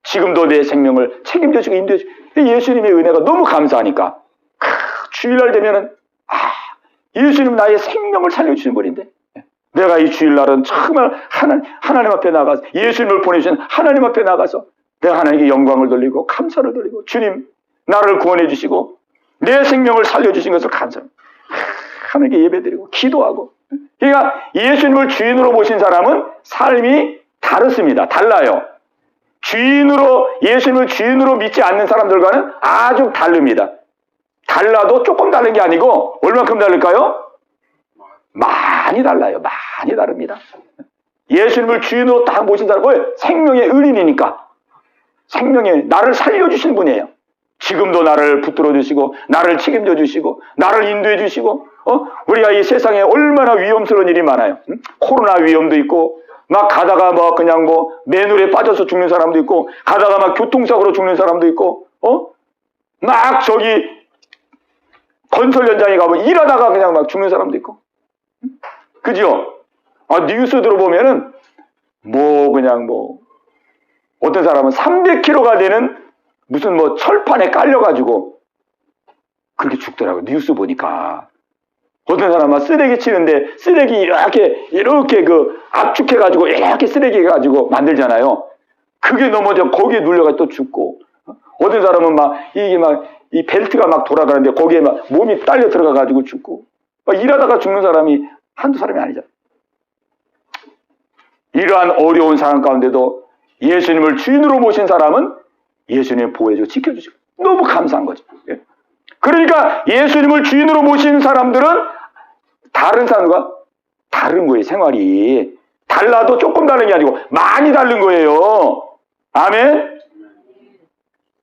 지금도 내 생명을 책임져주고 인도해주고 예수님의 은혜가 너무 감사하니까 주일날 되면은 예수님 나의 생명을 살려주신 분인데 내가 이 주일날은 정말 하나님 앞에 나가서 예수님을 보내주신 하나님 앞에 나가서 내가 하나님께 영광을 돌리고 감사를 돌리고 주님 나를 구원해 주시고 내 생명을 살려주신 것을 감사합니다. 하나님께 예배드리고 기도하고. 그러니까 예수님을 주인으로 모신 사람은 삶이 다릅니다. 달라요. 예수님을 주인으로 믿지 않는 사람들과는 아주 다릅니다. 달라도 조금 다른 게 아니고 얼만큼 다를까요? 많이 달라요. 많이 다릅니다. 예수님을 주인으로 딱 모신 사람은 생명의 은인이니까 나를 살려주신 분이에요. 지금도 나를 붙들어 주시고 나를 책임져 주시고 나를 인도해 주시고 우리가 이 세상에 얼마나 위험스러운 일이 많아요. 코로나 위험도 있고 막 가다가 그냥 맨홀에 빠져서 죽는 사람도 있고 가다가 막 교통사고로 죽는 사람도 있고 막 건설 현장에 가면 일하다가 그냥 막 죽는 사람도 있고. 그죠? 뉴스 들어보면은, 어떤 사람은 300kg가 되는 무슨 철판에 깔려가지고, 그렇게 죽더라고요. 뉴스 보니까. 어떤 사람은 쓰레기 치는데, 쓰레기 이렇게 압축해가지고, 이렇게 쓰레기 해가지고 만들잖아요. 그게 넘어져, 거기에 눌려가 또 죽고. 어떤 사람은 이 벨트가 막 돌아가는데, 거기에 몸이 딸려 들어가가지고 죽고. 일하다가 죽는 사람이 한두 사람이 아니잖아요. 이러한 어려운 상황 가운데도 예수님을 주인으로 모신 사람은 예수님의 보호해주고 지켜주시고 너무 감사한 거죠. 그러니까 예수님을 주인으로 모신 사람들은 다른 사람과 다른 거예요. 생활이 달라도 조금 다른 게 아니고 많이 다른 거예요. 아멘.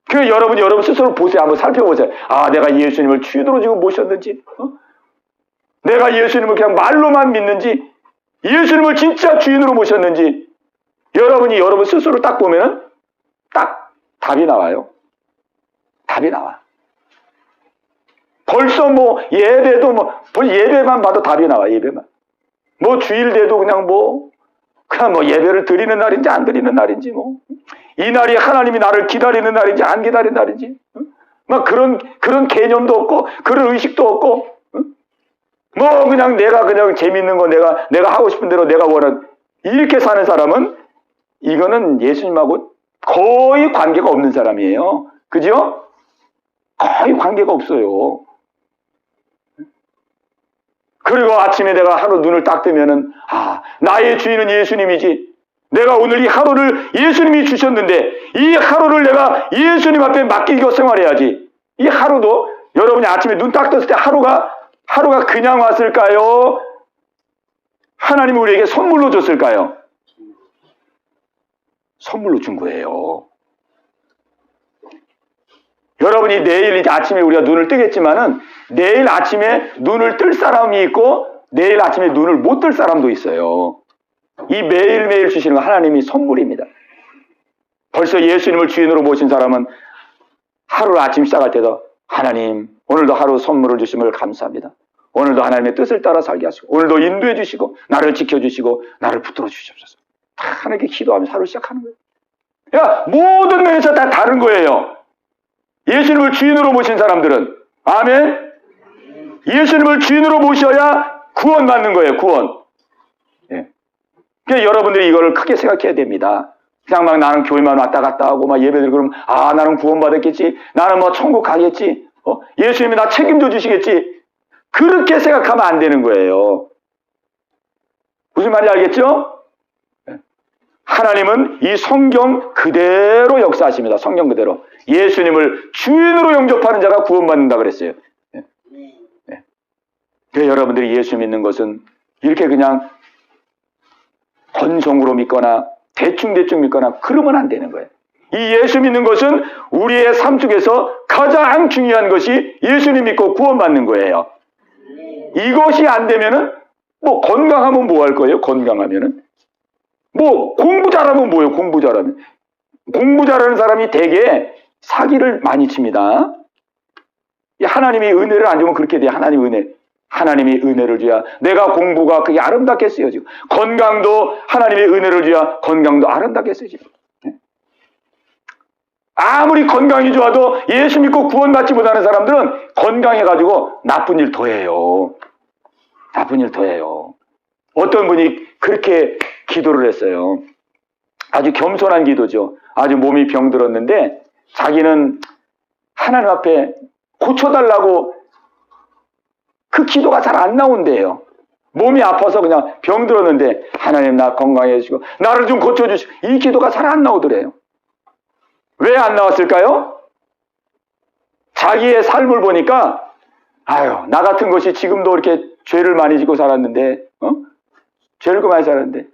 그 여러분 스스로 보세요. 한번 살펴보세요. 내가 예수님을 주인으로 지금 모셨는지, 내가 예수님을 그냥 말로만 믿는지, 예수님을 진짜 주인으로 모셨는지, 여러분 스스로 딱 보면은 딱 답이 나와요. 답이 나와. 벌써 예배도 예배만 봐도 답이 나와. 예배만. 주일대도 그냥 예배를 드리는 날인지 안 드리는 날인지 이 날이 하나님이 나를 기다리는 날인지 안 기다리는 날인지 그런 개념도 없고 그런 의식도 없고 그냥 내가 그냥 재밌는 거 내가 하고 싶은 대로 내가 원하는 이렇게 사는 사람은 이거는 예수님하고 거의 관계가 없는 사람이에요. 그죠? 거의 관계가 없어요. 그리고 아침에 내가 하루 눈을 딱 뜨면은 나의 주인은 예수님이지. 내가 오늘 이 하루를 예수님이 주셨는데 이 하루를 내가 예수님 앞에 맡기고 생활해야지. 이 하루도 여러분이 아침에 눈 딱 떴을 때 하루가 그냥 왔을까요? 하나님이 우리에게 선물로 줬을까요? 선물로 준 거예요. 여러분이 내일 아침에 우리가 눈을 뜨겠지만은 내일 아침에 눈을 뜰 사람이 있고 내일 아침에 눈을 못 뜰 사람도 있어요. 이 매일매일 주시는 거 하나님이 선물입니다. 벌써 예수님을 주인으로 모신 사람은 하루 아침 시작할 때도 하나님 오늘도 하루 선물을 주심을 감사합니다. 오늘도 하나님의 뜻을 따라 살게 하시고 오늘도 인도해 주시고 나를 지켜주시고 나를 붙들어 주시옵소서. 다 하나님께 기도하면서 하루 시작하는 거예요. 모든 면에서 다 다른 거예요. 예수님을 주인으로 모신 사람들은 아멘. 예수님을 주인으로 모셔야 구원받는 거예요. 구원. 그러니까 여러분들이 이거를 크게 생각해야 됩니다. 그냥 나는 교회만 왔다 갔다 하고 예배드리고 그러면 나는 구원받았겠지. 나는 천국 가겠지. 예수님이 나 책임져 주시겠지. 그렇게 생각하면 안 되는 거예요. 무슨 말인지 알겠죠? 하나님은 이 성경 그대로 역사하십니다. 성경 그대로. 예수님을 주인으로 영접하는 자가 구원받는다 그랬어요. 그래서 여러분들이 예수 믿는 것은 이렇게 그냥 건성으로 믿거나 대충 믿거나 그러면 안 되는 거예요. 이 예수 믿는 것은 우리의 삶 속에서 가장 중요한 것이 예수님 믿고 구원받는 거예요. 이것이 안 되면은 건강하면 뭐 할 거예요? 건강하면은 공부 잘하면 뭐예요? 공부 잘하면 공부 잘하는 사람이 되게 사기를 많이 칩니다. 하나님이 은혜를 안 주면 그렇게 돼요. 하나님이 은혜를 줘야 내가 공부가 그게 아름답게 쓰여지고 건강도 하나님의 은혜를 줘야 건강도 아름답게 쓰여지고 아무리 건강이 좋아도 예수 믿고 구원받지 못하는 사람들은 건강해가지고 나쁜 일 더 해요. 어떤 분이 그렇게 기도를 했어요. 아주 겸손한 기도죠. 아주 몸이 병들었는데 자기는 하나님 앞에 고쳐달라고 그 기도가 잘 안 나온대요. 몸이 아파서 그냥 병들었는데 하나님 나 건강해 주시고 나를 좀 고쳐주시고 이 기도가 잘 안 나오더래요. 왜 안 나왔을까요? 자기의 삶을 보니까 나 같은 것이 지금도 이렇게 죄를 많이 짓고 살았는데 죄를 많이 살았는데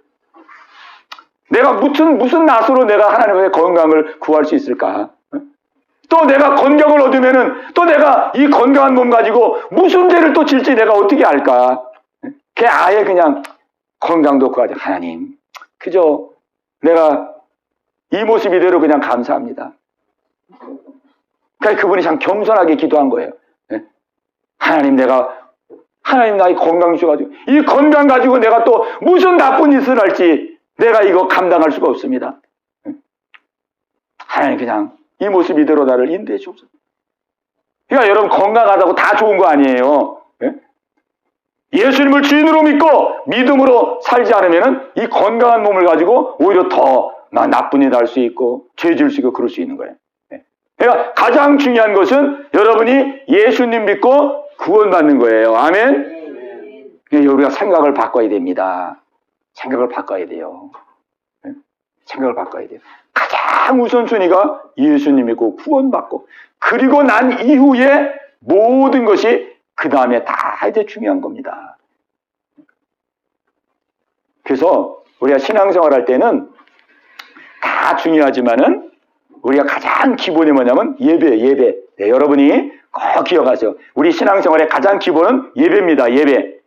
내가 무슨 낯으로 내가 하나님의 건강을 구할 수 있을까? 또 내가 건강을 얻으면은 또 내가 이 건강한 몸 가지고 무슨 죄를 또 질지 내가 어떻게 알까? 아예 그냥 건강도 구하자. 하나님, 그저 내가 이 모습 이대로 그냥 감사합니다. 그분이 참 겸손하게 기도한 거예요. 하나님 나의 건강 주셔가지고 이 건강 가지고 내가 또 무슨 나쁜 짓을 할지 내가 이거 감당할 수가 없습니다. 하나님 그냥 이 모습 이대로 나를 인도해 주옵소서. 그러니까 여러분 건강하다고 다 좋은 거 아니에요. 예수님을 주인으로 믿고 믿음으로 살지 않으면 이 건강한 몸을 가지고 오히려 더 나쁜 일 할 수 있고 죄 지을 수 있고 그럴 수 있는 거예요. 그러니까 가장 중요한 것은 여러분이 예수님 믿고 구원받는 거예요. 아멘. 그러니까 우리가 생각을 바꿔야 됩니다. 생각을 바꿔야 돼요. 생각을 바꿔야 돼요. 가장 우선순위가 예수님 믿고 구원받고 그리고 난 이후에 모든 것이 그 다음에 다 이제 중요한 겁니다. 그래서 우리가 신앙생활 할 때는 다 중요하지만은 우리가 가장 기본이 뭐냐면 예배. 네, 여러분이 꼭 기억하세요. 우리 신앙생활의 가장 기본은 예배입니다. 예배.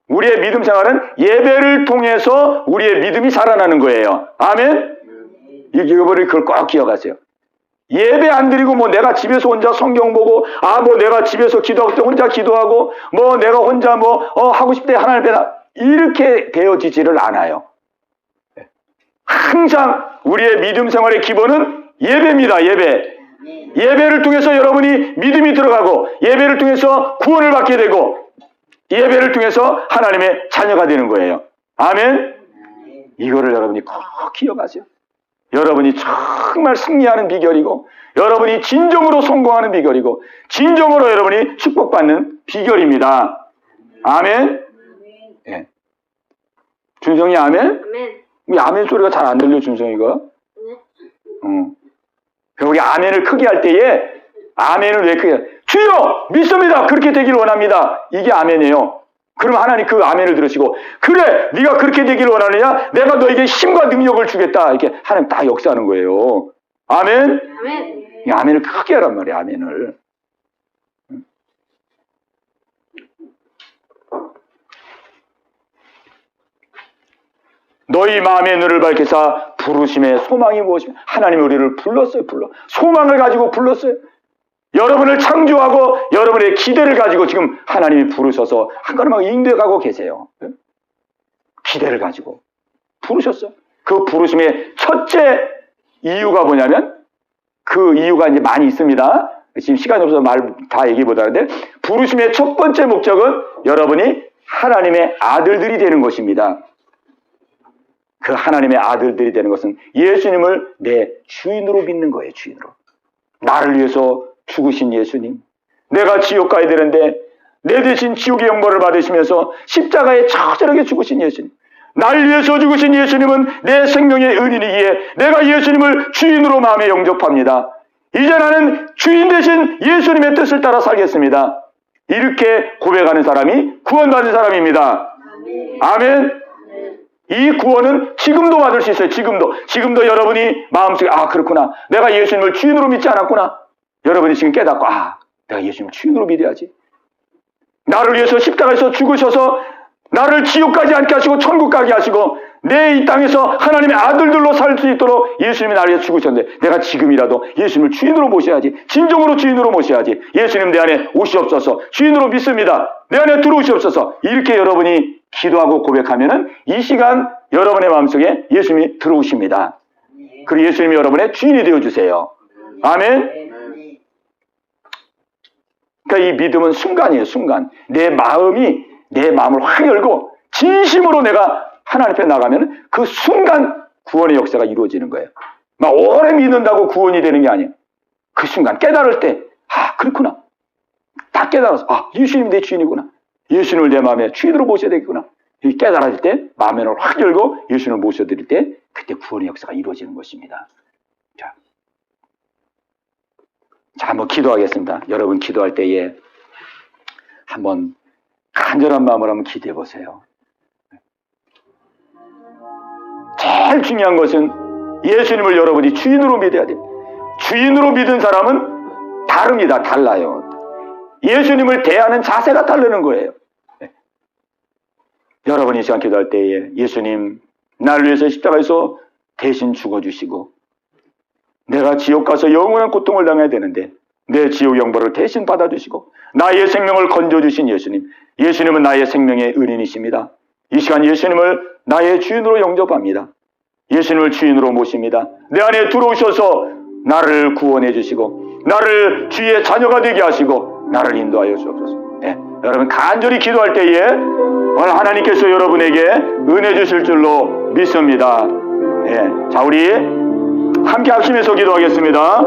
우리의 믿음 생활은 예배를 통해서 우리의 믿음이 살아나는 거예요. 아멘? 여러분이 그걸 꼭 기억하세요. 예배 안 드리고 내가 집에서 혼자 성경 보고 내가 집에서 기도할 때 혼자 기도하고 내가 혼자 하고 싶을 때 하나님 배나 이렇게 되어지지를 않아요. 항상 우리의 믿음 생활의 기본은 예배입니다. 예배. 예배를 통해서 여러분이 믿음이 들어가고 예배를 통해서 구원을 받게 되고 예배를 통해서 하나님의 자녀가 되는 거예요. 아멘? 이거를 여러분이 꼭 기억하세요. 여러분이 정말 승리하는 비결이고 여러분이 진정으로 성공하는 비결이고 진정으로 여러분이 축복받는 비결입니다. 아멘? 예. 준성이 아멘? 아멘. 왜 아멘 소리가 잘 안 들려 준성이가? 네. 우리 아멘을 크게 할 때에 아멘을 왜 크게 주여 믿습니다. 그렇게 되기를 원합니다. 이게 아멘이에요. 그럼 하나님 그 아멘을 들으시고 그래 네가 그렇게 되기를 원하느냐 내가 너에게 힘과 능력을 주겠다. 이렇게 하나님 다 역사하는 거예요. 아멘? 아멘. 이 아멘을 크게 하란 말이에요. 아멘을. 너희 마음의 눈을 밝히사 부르심의 소망이 무엇이며 하나님이 우리를 불렀어요. 소망을 가지고 불렀어요. 여러분을 창조하고 여러분의 기대를 가지고 지금 하나님이 부르셔서 한 걸음만 인도해가고 계세요. 기대를 가지고 부르셨어요. 그 부르심의 첫째 이유가 뭐냐면 그 이유가 이제 많이 있습니다. 지금 시간이 없어서 말 다 얘기 못 하는데 부르심의 첫 번째 목적은 여러분이 하나님의 아들들이 되는 것입니다. 그 하나님의 아들들이 되는 것은 예수님을 내 주인으로 믿는 거예요. 주인으로. 나를 위해서 죽으신 예수님. 내가 지옥 가야 되는데 내 대신 지옥의 형벌을 받으시면서 십자가에 처절하게 죽으신 예수님. 날 위해서 죽으신 예수님은 내 생명의 은인이기에 내가 예수님을 주인으로 마음에 영접합니다. 이제 나는 주인 대신 예수님의 뜻을 따라 살겠습니다. 이렇게 고백하는 사람이 구원받은 사람입니다. 아멘. 이 구원은 지금도 받을 수 있어요. 지금도 여러분이 마음속에 그렇구나. 내가 예수님을 주인으로 믿지 않았구나. 여러분이 지금 깨닫고 내가 예수님을 주인으로 믿어야지. 나를 위해서 십자가에서 죽으셔서 나를 지옥 가지 않게 하시고 천국 가게 하시고 내 이 땅에서 하나님의 아들들로 살 수 있도록 예수님이 나를 위해서 죽으셨는데 내가 지금이라도 예수님을 주인으로 모셔야지. 진정으로 주인으로 모셔야지. 예수님 내 안에 오시옵소서. 주인으로 믿습니다. 내 안에 들어오시옵소서. 이렇게 여러분이 기도하고 고백하면은 이 시간 여러분의 마음속에 예수님이 들어오십니다. 그리고 예수님이 여러분의 주인이 되어주세요. 아멘. 그러니까 이 믿음은 순간이에요. 순간. 내 마음을 확 열고 진심으로 내가 하나님 앞에 나가면 그 순간 구원의 역사가 이루어지는 거예요. 막 오래 믿는다고 구원이 되는 게 아니에요. 그 순간 깨달을 때 그렇구나. 딱 깨달아서 예수님이 내 주인이구나. 예수님을 내 마음에 주인으로 모셔야 되겠구나. 이 깨달아질 때 마음의 눈을 확 열고 예수님을 모셔드릴 때 그때 구원의 역사가 이루어지는 것입니다. 자, 한번 기도하겠습니다. 여러분 기도할 때에 한번 간절한 마음으로 한번 기도해 보세요. 제일 중요한 것은 예수님을 여러분이 주인으로 믿어야 돼요. 주인으로 믿은 사람은 다릅니다. 달라요. 예수님을 대하는 자세가 다르는 거예요. 여러분이 이 시간 기도할 때에 예수님 나를 위해서 십자가에서 대신 죽어주시고 내가 지옥 가서 영원한 고통을 당해야 되는데 내 지옥 영벌을 대신 받아주시고 나의 생명을 건져주신 예수님, 예수님은 나의 생명의 은인이십니다. 이 시간 예수님을 나의 주인으로 영접합니다. 예수님을 주인으로 모십니다. 내 안에 들어오셔서 나를 구원해 주시고 나를 주의 자녀가 되게 하시고 나를 인도하여 주옵소서. 여러분 간절히 기도할 때에 오늘 하나님께서 여러분에게 은혜 주실 줄로 믿습니다. 자, 우리 함께 합심해서 기도하겠습니다.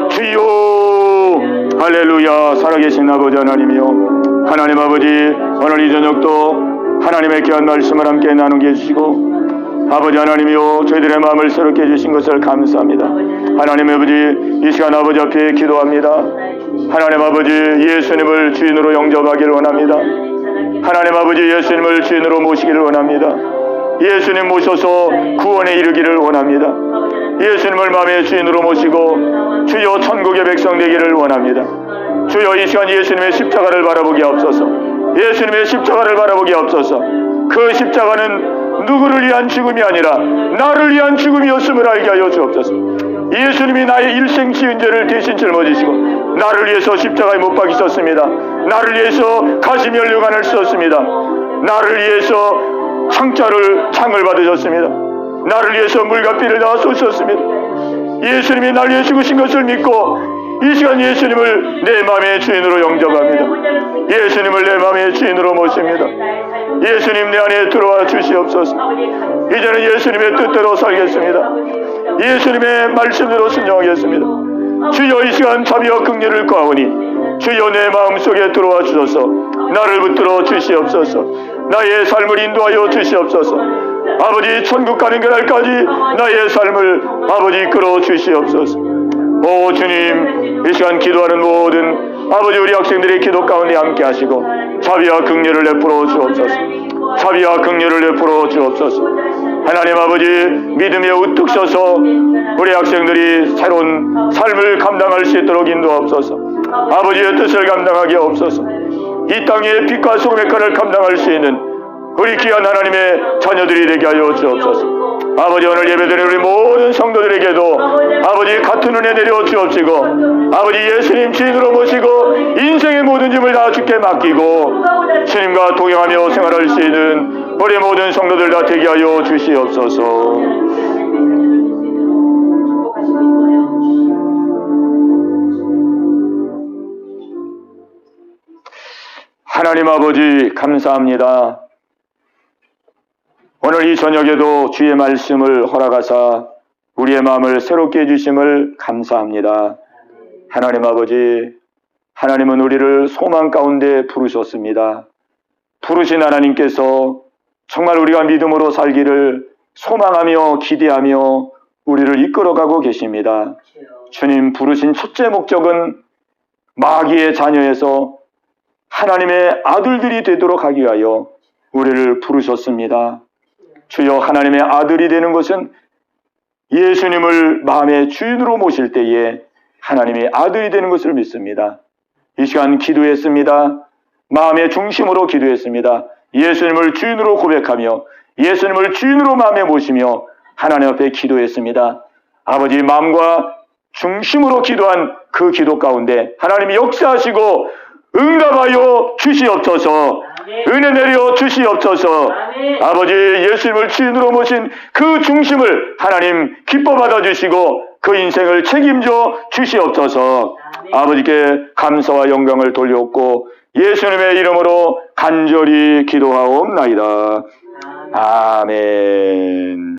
주여, 할렐루야. 살아계신 아버지 하나님이요, 하나님 아버지, 오늘 이 저녁도 하나님의 귀한 말씀을 함께 나누게 해주시고 아버지 하나님이요, 저희들의 마음을 새롭게 해주신 것을 감사합니다. 하나님 아버지, 이 시간 아버지 앞에 기도합니다. 하나님 아버지, 예수님을 주인으로 영접하기를 원합니다. 하나님 아버지, 예수님을 주인으로 모시기를 원합니다. 예수님 모셔서 구원에 이르기를 원합니다. 예수님을 마음의 주인으로 모시고 주여 천국의 백성 되기를 원합니다. 주여 이 시간 예수님의 십자가를 바라보게 하옵소서. 예수님의 십자가를 바라보게 하옵소서. 그 십자가는 누구를 위한 죽음이 아니라 나를 위한 죽음이었음을 알게 하여 주옵소서. 예수님이 나의 일생 지은 죄를 대신 짊어지시고 나를 위해서 십자가에 못 박히셨습니다. 나를 위해서 가시면류관을 썼습니다. 나를 위해서 창을 받으셨습니다. 나를 위해서 물과 피를 다 쏟으셨습니다. 예수님이 나를 위해 죽으신 것을 믿고 이 시간 예수님을 내 마음의 주인으로 영접합니다. 예수님을 내 마음의 주인으로 모십니다. 예수님 내 안에 들어와 주시옵소서. 이제는 예수님의 뜻대로 살겠습니다. 예수님의 말씀대로 순종하겠습니다. 주여 이 시간 자비와 긍휼을 구하오니 주여 내 마음속에 들어와 주셔서 나를 붙들어 주시옵소서. 나의 삶을 인도하여 주시옵소서. 아버지 천국 가는 그날까지 나의 삶을 아버지 이끌어 주시옵소서. 오 주님, 이 시간 기도하는 모든 아버지 우리 학생들의 기도 가운데 함께 하시고 자비와 긍휼을 베풀어 주옵소서. 자비와 긍휼을 베풀어 주옵소서. 하나님 아버지 믿음에 우뚝 서서 우리 학생들이 새로운 삶을 감당할 수 있도록 인도하옵소서. 아버지의 뜻을 감당하게 하옵소서. 이 땅의 빛과 소금의 칼을 감당할 수 있는 우리 귀한 하나님의 자녀들이 되게 하여 주옵소서. 아버지 오늘 예배드리는 우리 모든 성도들에게도 아버지 같은 은혜 내려 주옵시고 아버지 예수님 주인으로 모시고 인생의 모든 짐을 다 주께 맡기고 주님과 동행하며 생활할 수 있는 우리 모든 성도들 다 되게 하여 주시옵소서. 하나님 아버지 감사합니다. 오늘 이 저녁에도 주의 말씀을 허락하사 우리의 마음을 새롭게 해주심을 감사합니다. 하나님 아버지, 하나님은 우리를 소망 가운데 부르셨습니다. 부르신 하나님께서 정말 우리가 믿음으로 살기를 소망하며 기대하며 우리를 이끌어가고 계십니다. 주님 부르신 첫째 목적은 마귀의 자녀에서 하나님의 아들들이 되도록 하기 위하여 우리를 부르셨습니다. 주여 하나님의 아들이 되는 것은 예수님을 마음의 주인으로 모실 때에 하나님의 아들이 되는 것을 믿습니다. 이 시간 기도했습니다. 마음의 중심으로 기도했습니다. 예수님을 주인으로 고백하며 예수님을 주인으로 마음에 모시며 하나님 앞에 기도했습니다. 아버지 마음과 중심으로 기도한 그 기도 가운데 하나님이 역사하시고 응답하여 주시옵소서. 은혜 내려 주시옵소서. 아버지 예수님을 주인으로 모신 그 중심을 하나님 기뻐 받아주시고 그 인생을 책임져 주시옵소서. 아버지께 감사와 영광을 돌려옵고 예수님의 이름으로 간절히 기도하옵나이다. 아멘.